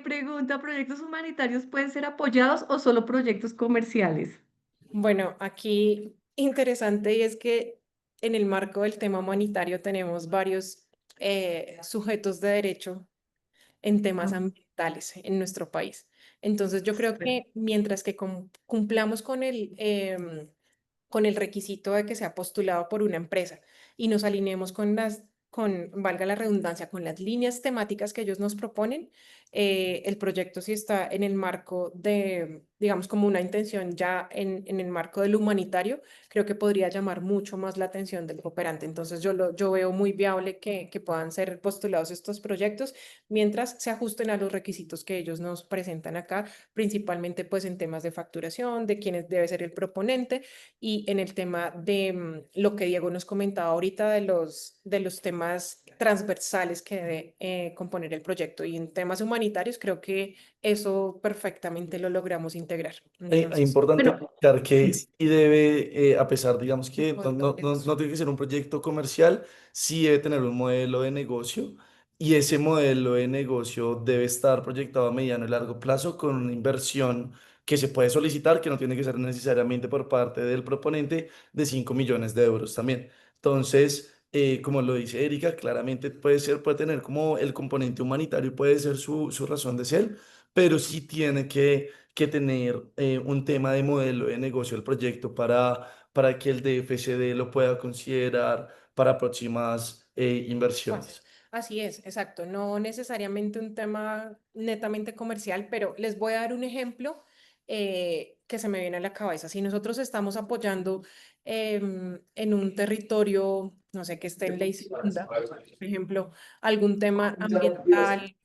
Pregunta, ¿proyectos humanitarios pueden ser apoyados o solo proyectos comerciales? Bueno, aquí interesante y es que en el marco del tema humanitario tenemos varios sujetos de derecho en temas Ah, ambientales en nuestro país. Entonces, yo creo súper. que mientras que cumplamos con el requisito de que sea postulado por una empresa y nos alineemos valga la redundancia, con las líneas temáticas que ellos nos proponen, el proyecto sí está en el marco de, digamos, como una intención ya en el marco del humanitario, creo que podría llamar mucho más la atención del cooperante. Entonces, yo veo muy viable que puedan ser postulados estos proyectos mientras se ajusten a los requisitos que ellos nos presentan acá, principalmente pues en temas de facturación, de quién debe ser el proponente y en el tema de lo que Diego nos comentaba ahorita de los temas transversales que debe componer el proyecto. Y en temas humanitarios creo que eso perfectamente lo logramos integrar. Es Entonces, importante Bueno, explicar que sí, sí debe, a pesar, digamos que tipo de proyectos. no tiene que ser un proyecto comercial, sí debe tener un modelo de negocio y ese modelo de negocio debe estar proyectado a mediano y largo plazo con una inversión que se puede solicitar, que no tiene que ser necesariamente por parte del proponente, de 5 millones de euros también. Entonces, como lo dice Erika, claramente puede tener como el componente humanitario, puede ser su razón de ser, pero sí tiene que tener un tema de modelo de negocio del proyecto para que el DFCD lo pueda considerar para próximas Fases. inversiones. Así es, exacto. No necesariamente un tema netamente comercial, pero les voy a dar un ejemplo que se me viene a la cabeza. Si nosotros estamos apoyando en un territorio, no sé, que esté en ley segunda, por ejemplo, algún tema ambiental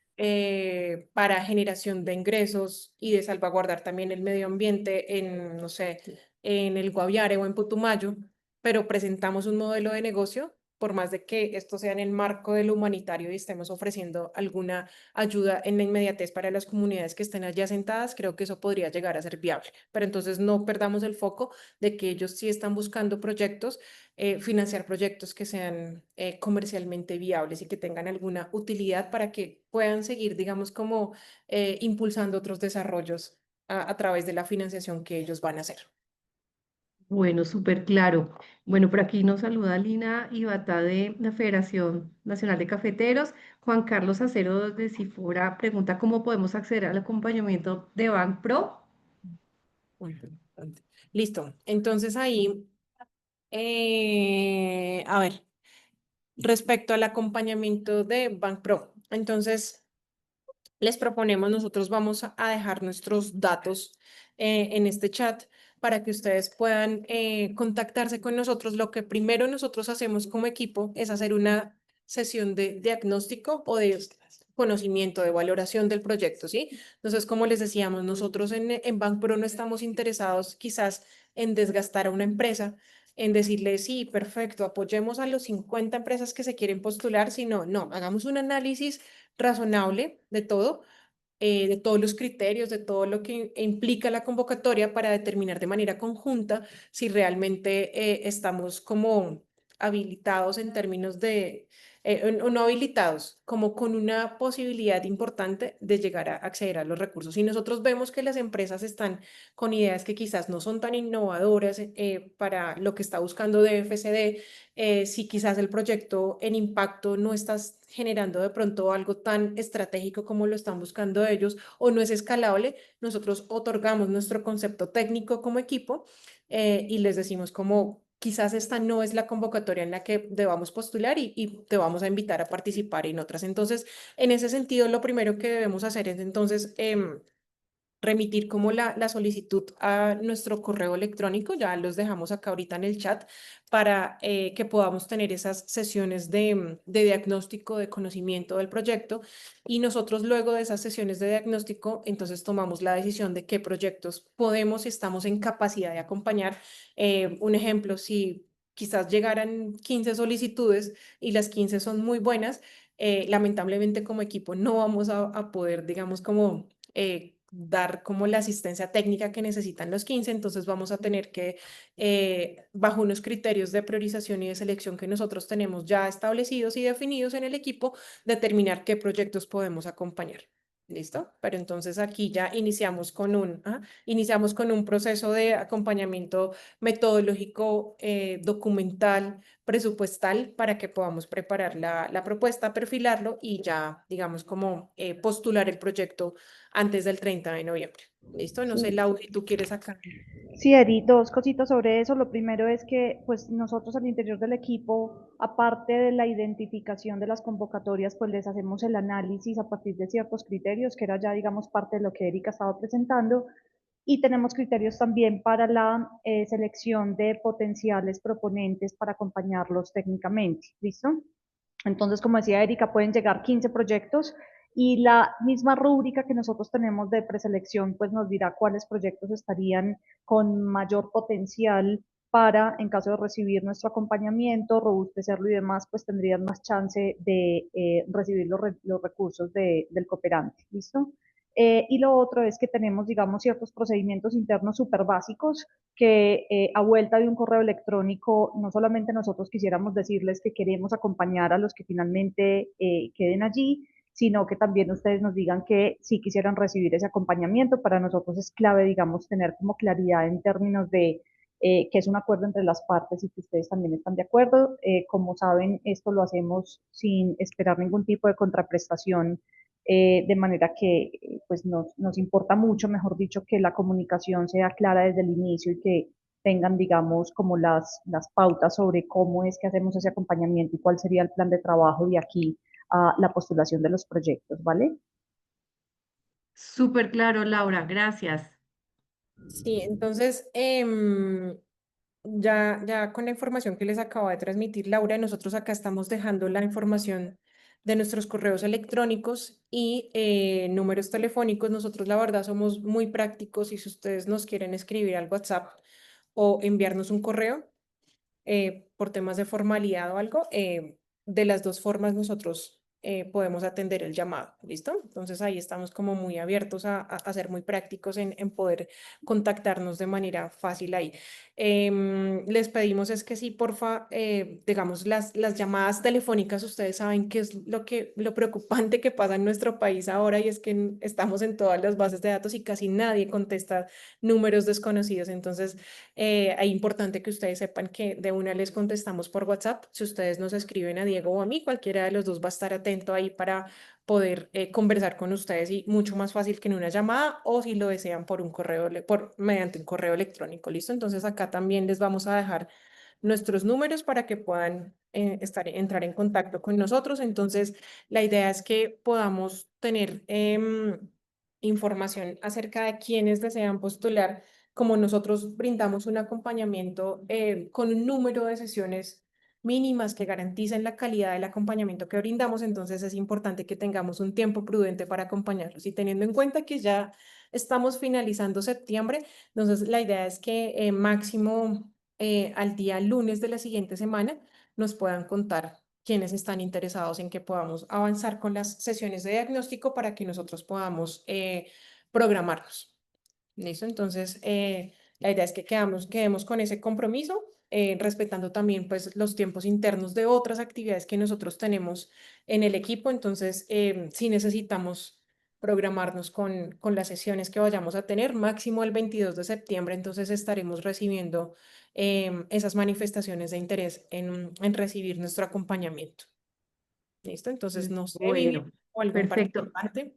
para generación de ingresos y de salvaguardar también el medio ambiente en, no sé, en el Guaviare o en Putumayo, pero presentamos un modelo de negocio por más de que esto sea en el marco de lo humanitario y estemos ofreciendo alguna ayuda en la inmediatez para las comunidades que estén allí asentadas, creo que eso podría llegar a ser viable. Pero entonces no perdamos el foco de que ellos sí están buscando proyectos, financiar proyectos que sean comercialmente viables y que tengan alguna utilidad para que puedan seguir, digamos, como impulsando otros desarrollos a través de la financiación que ellos van a hacer. bueno, súper claro. Bueno, por aquí nos saluda Lina Ibata de la Federación Nacional de Cafeteros. Juan Carlos Acero de Cifora pregunta cómo podemos acceder al acompañamiento de Bank Pro. Muy importante. Listo. Entonces ahí, a ver, respecto al acompañamiento de Bank Pro, entonces les proponemos, nosotros vamos a dejar nuestros datos en este chat para que ustedes puedan contactarse con nosotros. Lo que primero nosotros hacemos como equipo es hacer una sesión de diagnóstico o de conocimiento, de valoración del proyecto, ¿sí? Entonces, como les decíamos, nosotros en Bank Pro no estamos interesados quizás en desgastar a una empresa, en decirle, sí, perfecto, apoyemos a los 50 empresas que se quieren postular, sino, no, hagamos un análisis razonable de todos los criterios, de todo lo que implica la convocatoria para determinar de manera conjunta si realmente estamos como habilitados en términos de, o no habilitados, como con una posibilidad importante de llegar a acceder a los recursos. Si nosotros vemos que las empresas están con ideas que quizás no son tan innovadoras para lo que está buscando DFCD, si quizás el proyecto en impacto no está generando de pronto algo tan estratégico como lo están buscando ellos o no es escalable, nosotros otorgamos nuestro concepto técnico como equipo y les decimos como quizás esta no es la convocatoria en la que debamos postular y te vamos a invitar a participar en otras. Entonces, en ese sentido, lo primero que debemos hacer es entonces remitir como la solicitud a nuestro correo electrónico, ya los dejamos acá ahorita en el chat, para que podamos tener esas sesiones de diagnóstico, de conocimiento del proyecto, y nosotros luego de esas sesiones de diagnóstico, entonces tomamos la decisión de qué proyectos podemos y estamos en capacidad de acompañar. Un ejemplo, si quizás llegaran 15 solicitudes y las 15 son muy buenas, lamentablemente como equipo no vamos a poder, digamos, como dar como la asistencia técnica que necesitan los 15, entonces vamos a tener que, bajo unos criterios de priorización y de selección que nosotros tenemos ya establecidos y definidos en el equipo, determinar qué proyectos podemos acompañar. ¿Listo? Pero entonces aquí ya iniciamos con un proceso de acompañamiento metodológico, documental, presupuestal, para que podamos preparar la propuesta, perfilarlo y ya, digamos, como postular el proyecto antes del 30 de noviembre. ¿Listo? No sé, Sí. Lau, si tú quieres sacar. Sí, Eri, dos cositas sobre eso. Lo primero es que, pues, nosotros al interior del equipo, aparte de la identificación de las convocatorias, pues les hacemos el análisis a partir de ciertos criterios, que era ya, digamos, parte de lo que Erika estaba presentando, y tenemos criterios también para la selección de potenciales proponentes para acompañarlos técnicamente. ¿Listo? Entonces, como decía Erika, pueden llegar 15 proyectos y la misma rúbrica que nosotros tenemos de preselección, pues nos dirá cuáles proyectos estarían con mayor potencial para, en caso de recibir nuestro acompañamiento, robustecerlo y demás, pues tendrían más chance de recibir los recursos del cooperante. ¿Listo? Y lo otro es que tenemos, digamos, ciertos procedimientos internos súper básicos que a vuelta de un correo electrónico, no solamente nosotros quisiéramos decirles que queremos acompañar a los que finalmente queden allí, sino que también ustedes nos digan que sí quisieran recibir ese acompañamiento. Para nosotros es clave, digamos, tener como claridad en términos de que es un acuerdo entre las partes y que ustedes también están de acuerdo. Como saben, esto lo hacemos sin esperar ningún tipo de contraprestación, de manera que pues nos importa mucho, mejor dicho, que la comunicación sea clara desde el inicio y que tengan, digamos, como las pautas sobre cómo es que hacemos ese acompañamiento y cuál sería el plan de trabajo de aquí a la postulación de los proyectos, ¿vale? Súper claro, Laura, gracias. Sí, entonces, ya con la información que les acabo de transmitir Laura, nosotros acá estamos dejando la información de nuestros correos electrónicos y números telefónicos. Nosotros, la verdad, somos muy prácticos y si ustedes nos quieren escribir al WhatsApp o enviarnos un correo por temas de formalidad o algo, de las dos formas nosotros podemos atender el llamado, ¿listo? Entonces ahí estamos como muy abiertos a ser muy prácticos en poder contactarnos de manera fácil ahí. Les pedimos es que sí, porfa, digamos, las llamadas telefónicas, ustedes saben qué es lo preocupante que pasa en nuestro país ahora y es que estamos en todas las bases de datos y casi nadie contesta números desconocidos. Entonces, es importante que ustedes sepan que de una les contestamos por WhatsApp. Si ustedes nos escriben a Diego o a mí, cualquiera de los dos va a estar atento ahí para poder conversar con ustedes y mucho más fácil que en una llamada o si lo desean por un correo, mediante un correo electrónico. ¿Listo? Entonces acá también les vamos a dejar nuestros números para que puedan entrar en contacto con nosotros. Entonces, la idea es que podamos tener información acerca de quienes desean postular. Como nosotros brindamos un acompañamiento con un número de sesiones mínimas que garanticen la calidad del acompañamiento que brindamos, entonces es importante que tengamos un tiempo prudente para acompañarlos. Y teniendo en cuenta que ya estamos finalizando septiembre, entonces la idea es que máximo al día lunes de la siguiente semana nos puedan contar quienes están interesados en que podamos avanzar con las sesiones de diagnóstico para que nosotros podamos programarnos. ¿Listo? Entonces, la idea es que quedemos con ese compromiso respetando también pues los tiempos internos de otras actividades que nosotros tenemos en el equipo. Entonces, sí necesitamos programarnos con las sesiones que vayamos a tener, máximo el 22 de septiembre, entonces estaremos recibiendo esas manifestaciones de interés en recibir nuestro acompañamiento. ¿Listo? Entonces, no sé, Vivian, Bueno, o algún perfecto. participante.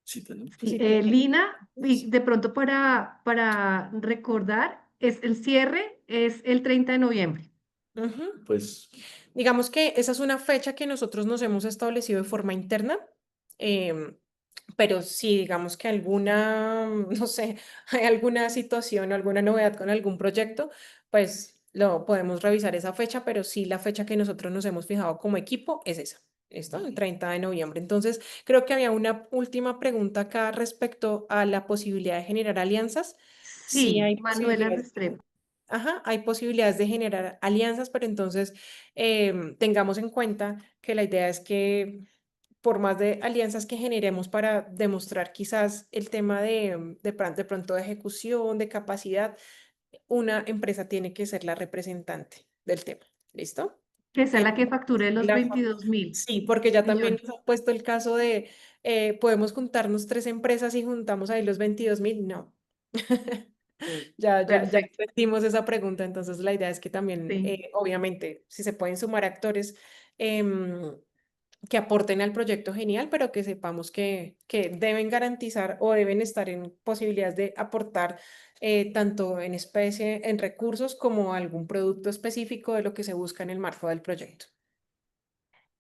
Sí, tenemos. Sí, Sí, tiene- Lina, y de pronto para recordar, el cierre es el 30 de noviembre. Ujú. Pues Digamos que esa es una fecha que nosotros nos hemos establecido de forma interna, em, pero si digamos que alguna, no sé, hay alguna situación o alguna novedad con algún proyecto, pues lo podemos revisar esa fecha, pero sí la fecha que nosotros nos hemos fijado como equipo es esa. ¿Listo? El 30 de noviembre. Entonces, creo que había una última pregunta acá respecto a la posibilidad de generar alianzas. Sí Sí, hay Manuela posibilidades. Restrepo. Ajá, hay posibilidades de generar alianzas, pero entonces tengamos en cuenta que la idea es que por más de alianzas que generemos para demostrar quizás el tema de pronto de ejecución, de capacidad, una empresa tiene que ser la representante del tema. ¿Listo? Que sea Eh, la que facture los la- 22.000 sí, porque ya también millones. nos ha puesto el caso de podemos juntarnos 3 empresas y juntamos ahí los 22.000. No. Ya Perfecto, hicimos esa pregunta, entonces la idea es que también, sí. obviamente, si se pueden sumar actores em, que aporten al proyecto, genial, pero que sepamos que deben garantizar o deben estar en posibilidades de aportar tanto en especie, en recursos, como algún producto específico de lo que se busca en el marco del proyecto.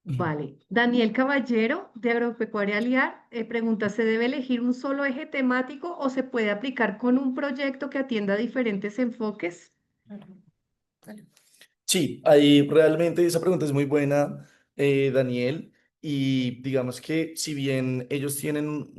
Vale. Daniel Caballero, de Agropecuaria Aliar, pregunta, ¿se debe elegir un solo eje temático o se puede aplicar con un proyecto que atienda diferentes enfoques? Claro, vale. sí, ahí realmente esa pregunta es muy buena, Daniel. Y digamos que si bien ellos tienen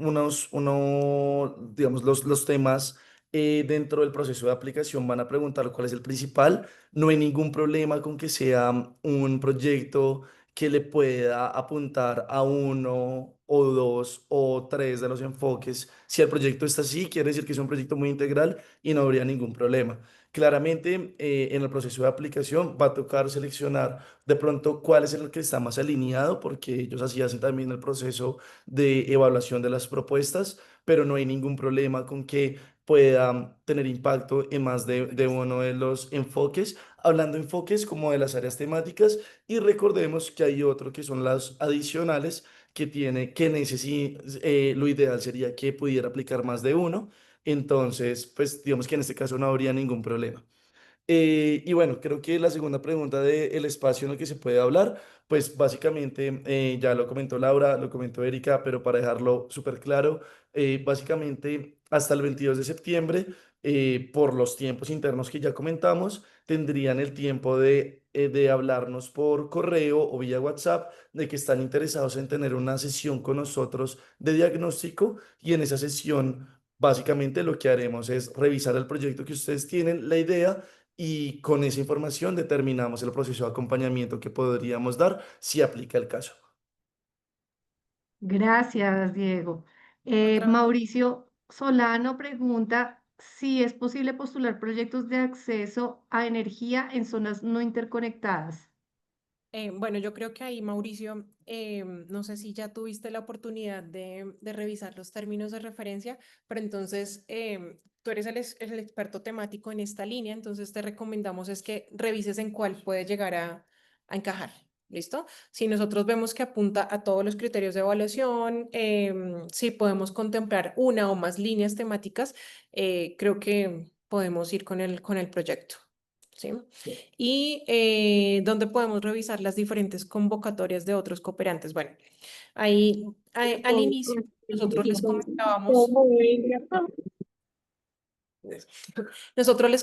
digamos, los temas dentro del proceso de aplicación, van a preguntar cuál es el principal, no hay ningún problema con que sea un proyecto que le pueda apuntar a uno o dos o tres de los enfoques. Si el proyecto está así, quiere decir que es un proyecto muy integral y no habría ningún problema. Claramente, en el proceso de aplicación va a tocar seleccionar de pronto cuál es el que está más alineado, porque ellos así hacen también el proceso de evaluación de las propuestas, pero no hay ningún problema con que pueda tener impacto en más de uno de los enfoques, hablando de enfoques como de las áreas temáticas, y recordemos que hay otro que son las adicionales lo ideal sería que pudiera aplicar más de uno. Entonces, pues digamos que en este caso no habría ningún problema. Y bueno, creo que la segunda pregunta del espacio en el que se puede hablar, pues básicamente ya lo comentó Laura, lo comentó Erika, pero para dejarlo súper claro, básicamente hasta el 22 de septiembre, por los tiempos internos que ya comentamos, tendrían el tiempo de hablarnos por correo o vía WhatsApp de que están interesados en tener una sesión con nosotros de diagnóstico, y en esa sesión básicamente lo que haremos es revisar el proyecto que ustedes tienen, la idea, y con esa información determinamos el proceso de acompañamiento que podríamos dar si aplica el caso. Gracias, Diego. Otra. Mauricio Solano pregunta si es posible postular proyectos de acceso a energía en zonas no interconectadas. Bueno, yo creo que ahí, Mauricio, no sé si ya tuviste la oportunidad de revisar los términos de referencia, pero entonces tú eres el experto temático en esta línea, entonces te recomendamos es que revises en cuál puede llegar a encajar. ¿Listo? Si nosotros vemos que apunta a todos los criterios de evaluación, si podemos contemplar una o más líneas temáticas, creo que podemos ir con el proyecto. ¿Sí? Y donde podemos revisar las diferentes convocatorias de otros cooperantes. Bueno, ahí al inicio nosotros les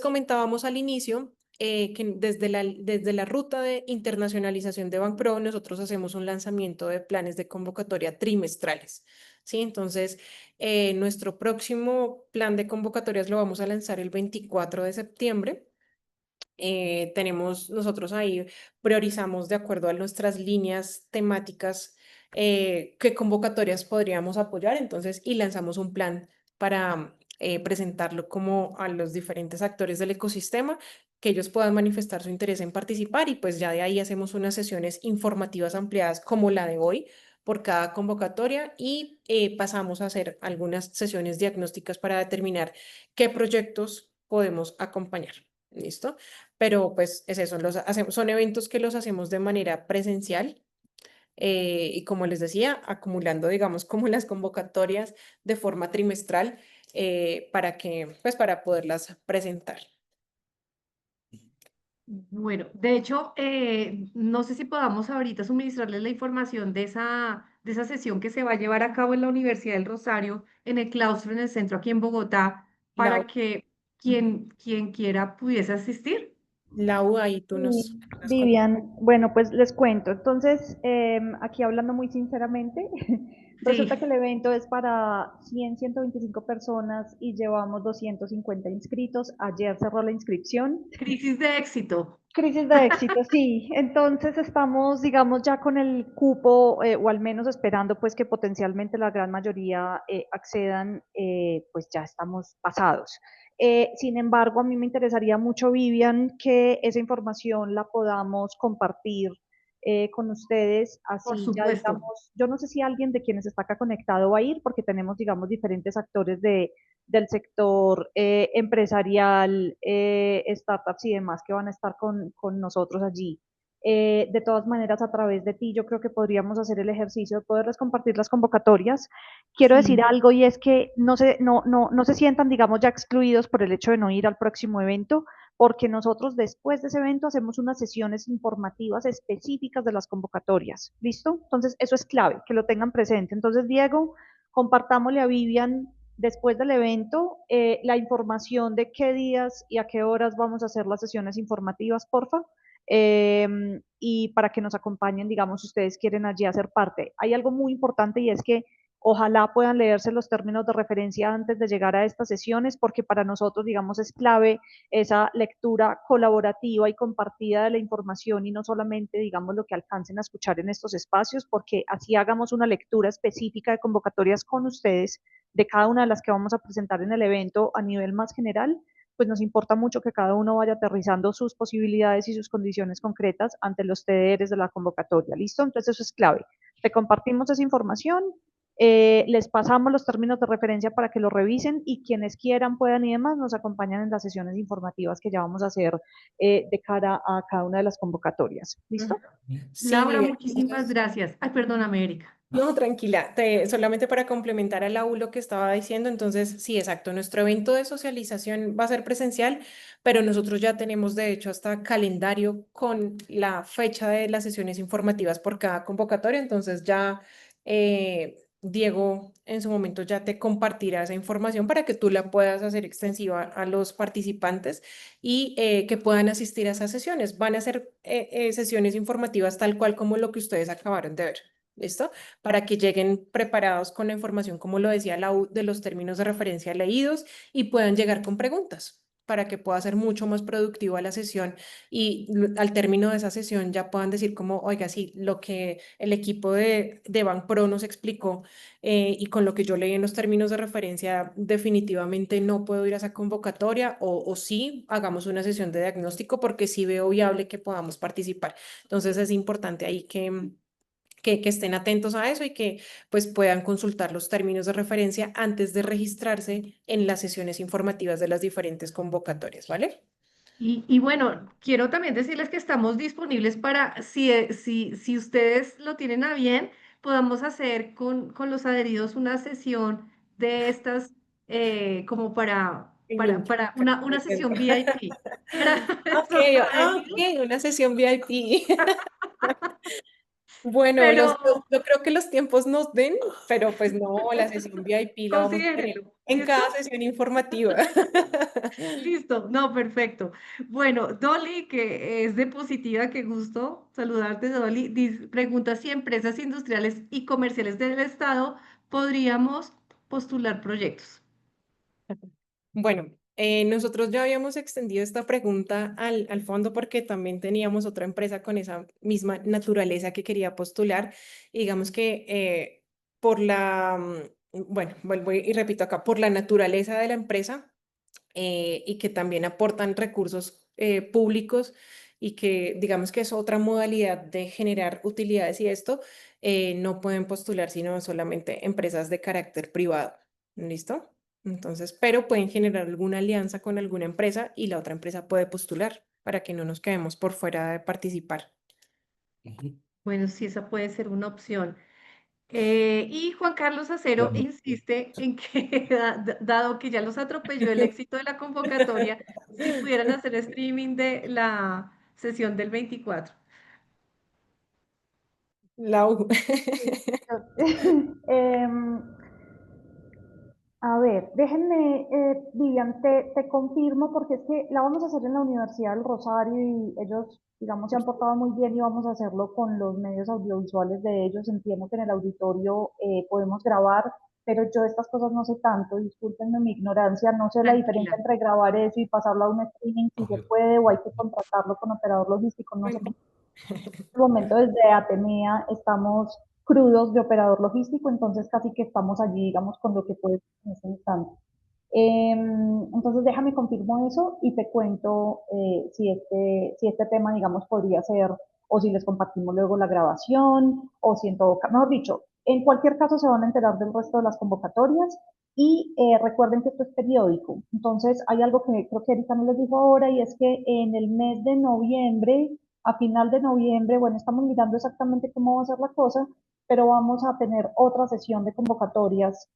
comentábamos al inicio que desde la ruta de internacionalización de Banpro, nosotros hacemos un lanzamiento de planes de convocatoria trimestrales. ¿Sí? Entonces, nuestro próximo plan de convocatorias lo vamos a lanzar el 24 de septiembre. Nosotros ahí priorizamos de acuerdo a nuestras líneas temáticas qué convocatorias podríamos apoyar, entonces, y lanzamos un plan para presentarlo como a los diferentes actores del ecosistema que ellos puedan manifestar su interés en participar y pues ya de ahí hacemos unas sesiones informativas ampliadas como la de hoy por cada convocatoria y pasamos a hacer algunas sesiones diagnósticas para determinar qué proyectos podemos acompañar. ¿Listo? Pero pues es eso, son eventos que los hacemos de manera presencial y como les decía, acumulando, digamos, como las convocatorias de forma trimestral pues para poderlas presentar. Bueno, de hecho, no sé si podamos ahorita suministrarles la información de esa sesión que se va a llevar a cabo en la Universidad del Rosario, en el claustro, en el centro aquí en Bogotá, para Lau, que ujú, quien quiera pudiese asistir. Lau, ahí tú Sí, nos comentas. Vivian, bueno, pues les cuento. Entonces, aquí hablando muy sinceramente, Sí, resulta que el evento es para 125 personas y llevamos 250 inscritos. Ayer cerró la inscripción. crisis de éxito. Crisis de éxito, sí. Entonces estamos, digamos, ya con el cupo, o al menos esperando, pues, que potencialmente la gran mayoría accedan, pues ya estamos pasados. Sin embargo, a mí me interesaría mucho, Vivian, que esa información la podamos compartir con ustedes, Por así ya, supuesto. digamos, yo no sé si alguien de quienes está acá conectado va a ir, porque tenemos, digamos, diferentes actores del sector empresarial, startups y demás que van a estar con nosotros allí. De todas maneras, a través de ti, yo creo que podríamos hacer el ejercicio de poderles compartir las convocatorias. Quiero decir Sí, algo y es que no se sientan, digamos, ya excluidos por el hecho de no ir al próximo evento, porque nosotros después de ese evento hacemos unas sesiones informativas específicas de las convocatorias. ¿Listo? Entonces, eso es clave, que lo tengan presente. Entonces, Diego, compartámosle a Vivian después del evento la información de qué días y a qué horas vamos a hacer las sesiones informativas, porfa. Y para que nos acompañen, digamos, si ustedes quieren allí hacer parte. Hay algo muy importante y es que ojalá puedan leerse los términos de referencia antes de llegar a estas sesiones, porque para nosotros, digamos, es clave esa lectura colaborativa y compartida de la información y no solamente, digamos, lo que alcancen a escuchar en estos espacios, porque así hagamos una lectura específica de convocatorias con ustedes de cada una de las que vamos a presentar en el evento a nivel más general, pues nos importa mucho que cada uno vaya aterrizando sus posibilidades y sus condiciones concretas ante los TDRs de la convocatoria. ¿Listo? Entonces eso es clave. Te compartimos esa información, les pasamos los términos de referencia para que lo revisen y quienes quieran, puedan y demás nos acompañan en las sesiones informativas que ya vamos a hacer de cara a cada una de las convocatorias. Ujú. ¿Listo? Sí, Laura, Vivian. muchísimas gracias. Ay, perdóname, Erika. No, tranquila, solamente para complementar a Lau lo que estaba diciendo, entonces sí, exacto, nuestro evento de socialización va a ser presencial, pero nosotros ya tenemos de hecho hasta calendario con la fecha de las sesiones informativas por cada convocatoria, entonces ya Diego en su momento ya te compartirá esa información para que tú la puedas hacer extensiva a los participantes y que puedan asistir a esas sesiones. Van a ser sesiones informativas tal cual como lo que ustedes acabaron de ver. ¿Listo? Para que lleguen preparados con la información, como lo decía Lau, de los términos de referencia leídos y puedan llegar con preguntas para que pueda ser mucho más productiva la sesión y al término de esa sesión ya puedan decir como, oiga, sí, lo que el equipo de Banpro nos explicó y con lo que yo leí en los términos de referencia, definitivamente no puedo ir a esa convocatoria o sí, hagamos una sesión de diagnóstico porque sí veo viable que podamos participar. Entonces es importante ahí que estén atentos a eso y que pues puedan consultar los términos de referencia antes de registrarse en las sesiones informativas de las diferentes convocatorias, ¿vale? Y bueno, quiero también decirles que estamos disponibles para, si ustedes lo tienen a bien, podamos hacer con los adheridos una sesión de estas como En línea. para una sesión VIP. Para Ok, nuestros adheridos. ok, una sesión VIP. Bueno, Pero yo creo que los tiempos nos den, pero pues no, la sesión VIP la vamos a tener considérenlo, en ¿listo? cada sesión informativa. Listo, no, perfecto. Bueno, Dolly, que es de Positiva, qué gusto saludarte, Dolly. Pregunta si empresas industriales y comerciales del Estado podríamos postular proyectos. Bueno, nosotros ya habíamos extendido esta pregunta al fondo porque también teníamos otra empresa con esa misma naturaleza que quería postular. Y digamos que bueno, vuelvo y repito acá, por la naturaleza de la empresa y que también aportan recursos públicos y que digamos que es otra modalidad de generar utilidades y esto, no pueden postular sino solamente empresas de carácter privado. ¿Listo? Entonces, pero pueden generar alguna alianza con alguna empresa y la otra empresa puede postular para que no nos quedemos por fuera de participar. Ujú. Bueno, sí, esa puede ser una opción. Y Juan Carlos Acero Claro. insiste en que, dado que ya los atropelló el éxito de la convocatoria, si pudieran hacer streaming de la sesión del 24. Lau. Em, a ver, déjenme, Vivian, te confirmo porque es que la vamos a hacer en la Universidad del Rosario y ellos, digamos, se han portado muy bien y vamos a hacerlo con los medios audiovisuales de ellos. Entiendo que en el auditorio podemos grabar, pero yo estas cosas no sé tanto, discúlpenme mi ignorancia, no sé la diferencia Tranquila. entre grabar eso y pasarlo a un streaming, si se Ok. puede o hay que contratarlo con operador logístico, no sé Bueno, este momento desde Atenea estamos crudos de operador logístico, entonces casi que estamos allí, digamos, con lo que puede en ese instante. Entonces déjame confirmo eso y te cuento si este tema, digamos, podría ser, o si les compartimos luego la grabación, o si en todo caso, mejor dicho, en cualquier caso se van a enterar del resto de las convocatorias y recuerden que esto es periódico. Entonces hay algo que creo que Erika no les dijo ahora y es que en el mes de noviembre, a final de noviembre, bueno, estamos mirando exactamente cómo va a ser la cosa, pero vamos a tener otra sesión de convocatorias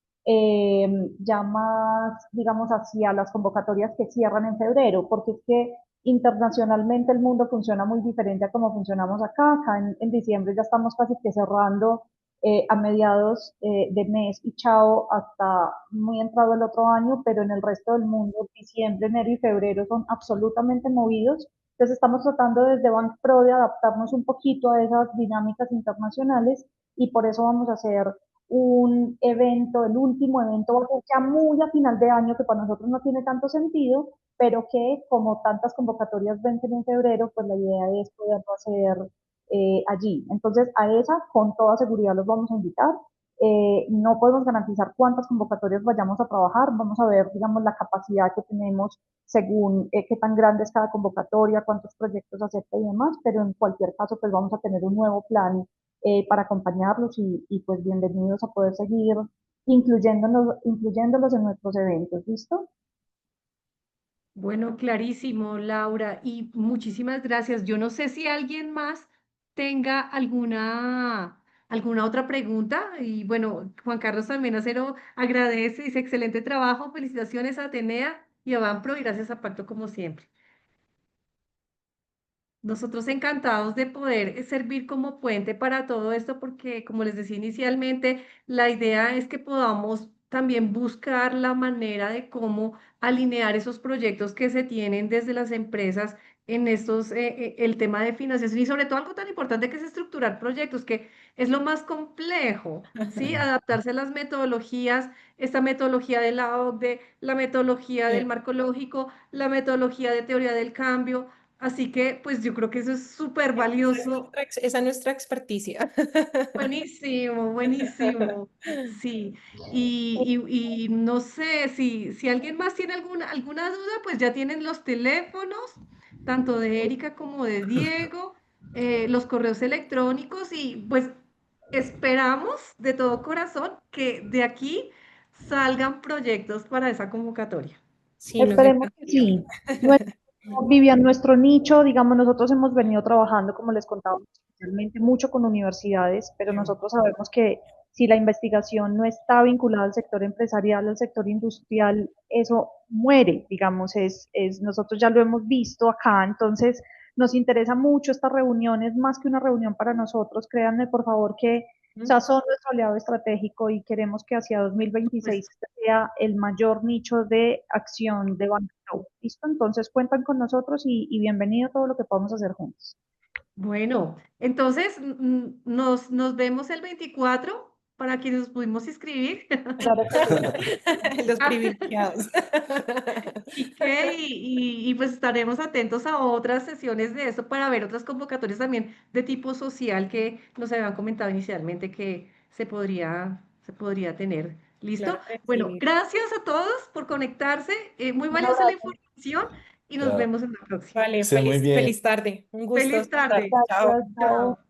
ya más, digamos, hacia las convocatorias que cierran en febrero, porque es que internacionalmente el mundo funciona muy diferente a como funcionamos acá. Acá en diciembre ya estamos casi que cerrando a mediados de mes y chao hasta muy entrado el otro año, pero en el resto del mundo diciembre, enero y febrero son absolutamente movidos. Entonces estamos tratando desde Bank Pro de adaptarnos un poquito a esas dinámicas internacionales y por eso vamos a hacer un evento, el último evento va a ser ya muy a final de año, que para nosotros no tiene tanto sentido, pero que como tantas convocatorias vencen en febrero, pues la idea es poderlo hacer allí. Entonces a esa con toda seguridad los vamos a invitar. No podemos garantizar cuántas convocatorias vayamos a trabajar, vamos a ver, digamos, la capacidad que tenemos según qué tan grande es cada convocatoria, cuántos proyectos acepta y demás, pero en cualquier caso, pues vamos a tener un nuevo plan para acompañarlos y pues bienvenidos a poder seguir incluyéndolos en nuestros eventos, ¿listo? Bueno, clarísimo, Laura, y muchísimas gracias. Yo no sé si alguien más tenga alguna otra pregunta. Y bueno, Juan Carlos también Acero agradece, dice excelente trabajo, felicitaciones a Atenea y a Banpro y gracias a Pacto como siempre. Nosotros encantados de poder servir como puente para todo esto, porque como les decía inicialmente, la idea es que podamos también buscar la manera de cómo alinear esos proyectos que se tienen desde las empresas en estos, el tema de financiación y sobre todo algo tan importante que es estructurar proyectos, que es lo más complejo, ¿sí? Adaptarse a las metodologías, esta metodología de la OCDE, la metodología del marco lógico, la metodología de teoría del cambio. Así que, pues yo creo que eso es súper valioso. Esa es nuestra experticia. Buenísimo, buenísimo. Sí. Y no sé si alguien más tiene alguna duda, pues ya tienen los teléfonos, tanto de Erika como de Diego, los correos electrónicos y pues esperamos de todo corazón que de aquí salgan proyectos para esa convocatoria. Sí, nos Esperemos que encantaría. sí. Nuestro, Vivian, nuestro nicho, digamos, nosotros hemos venido trabajando, como les contaba, especialmente mucho con universidades, pero nosotros sabemos que si la investigación no está vinculada al sector empresarial, al sector industrial, eso muere, digamos, nosotros ya lo hemos visto acá, entonces nos interesa mucho estas reuniones, más que una reunión para nosotros, créanme por favor que o sea, son nuestro aliado estratégico y queremos que hacia Pues 2026 sea el mayor nicho de acción de Banco. ¿Listo? Entonces cuentan con nosotros y bienvenido a todo lo que podamos hacer juntos. bueno, entonces nos vemos el 24 para quienes nos pudimos inscribir. Claro que sí. Los privilegiados. Y pues estaremos atentos a otras sesiones de esto para ver otras convocatorias también de tipo social que nos habían comentado inicialmente que se podría tener. ¿Listo? Claro que Bueno, sí. gracias a todos por conectarse. Muy Un valiosa la abrazo. información y nos Chao. vemos en la próxima. Vale, Estén muy feliz, bien. feliz tarde. Un gusto Feliz estar. tarde. Chao. Gracias, chao.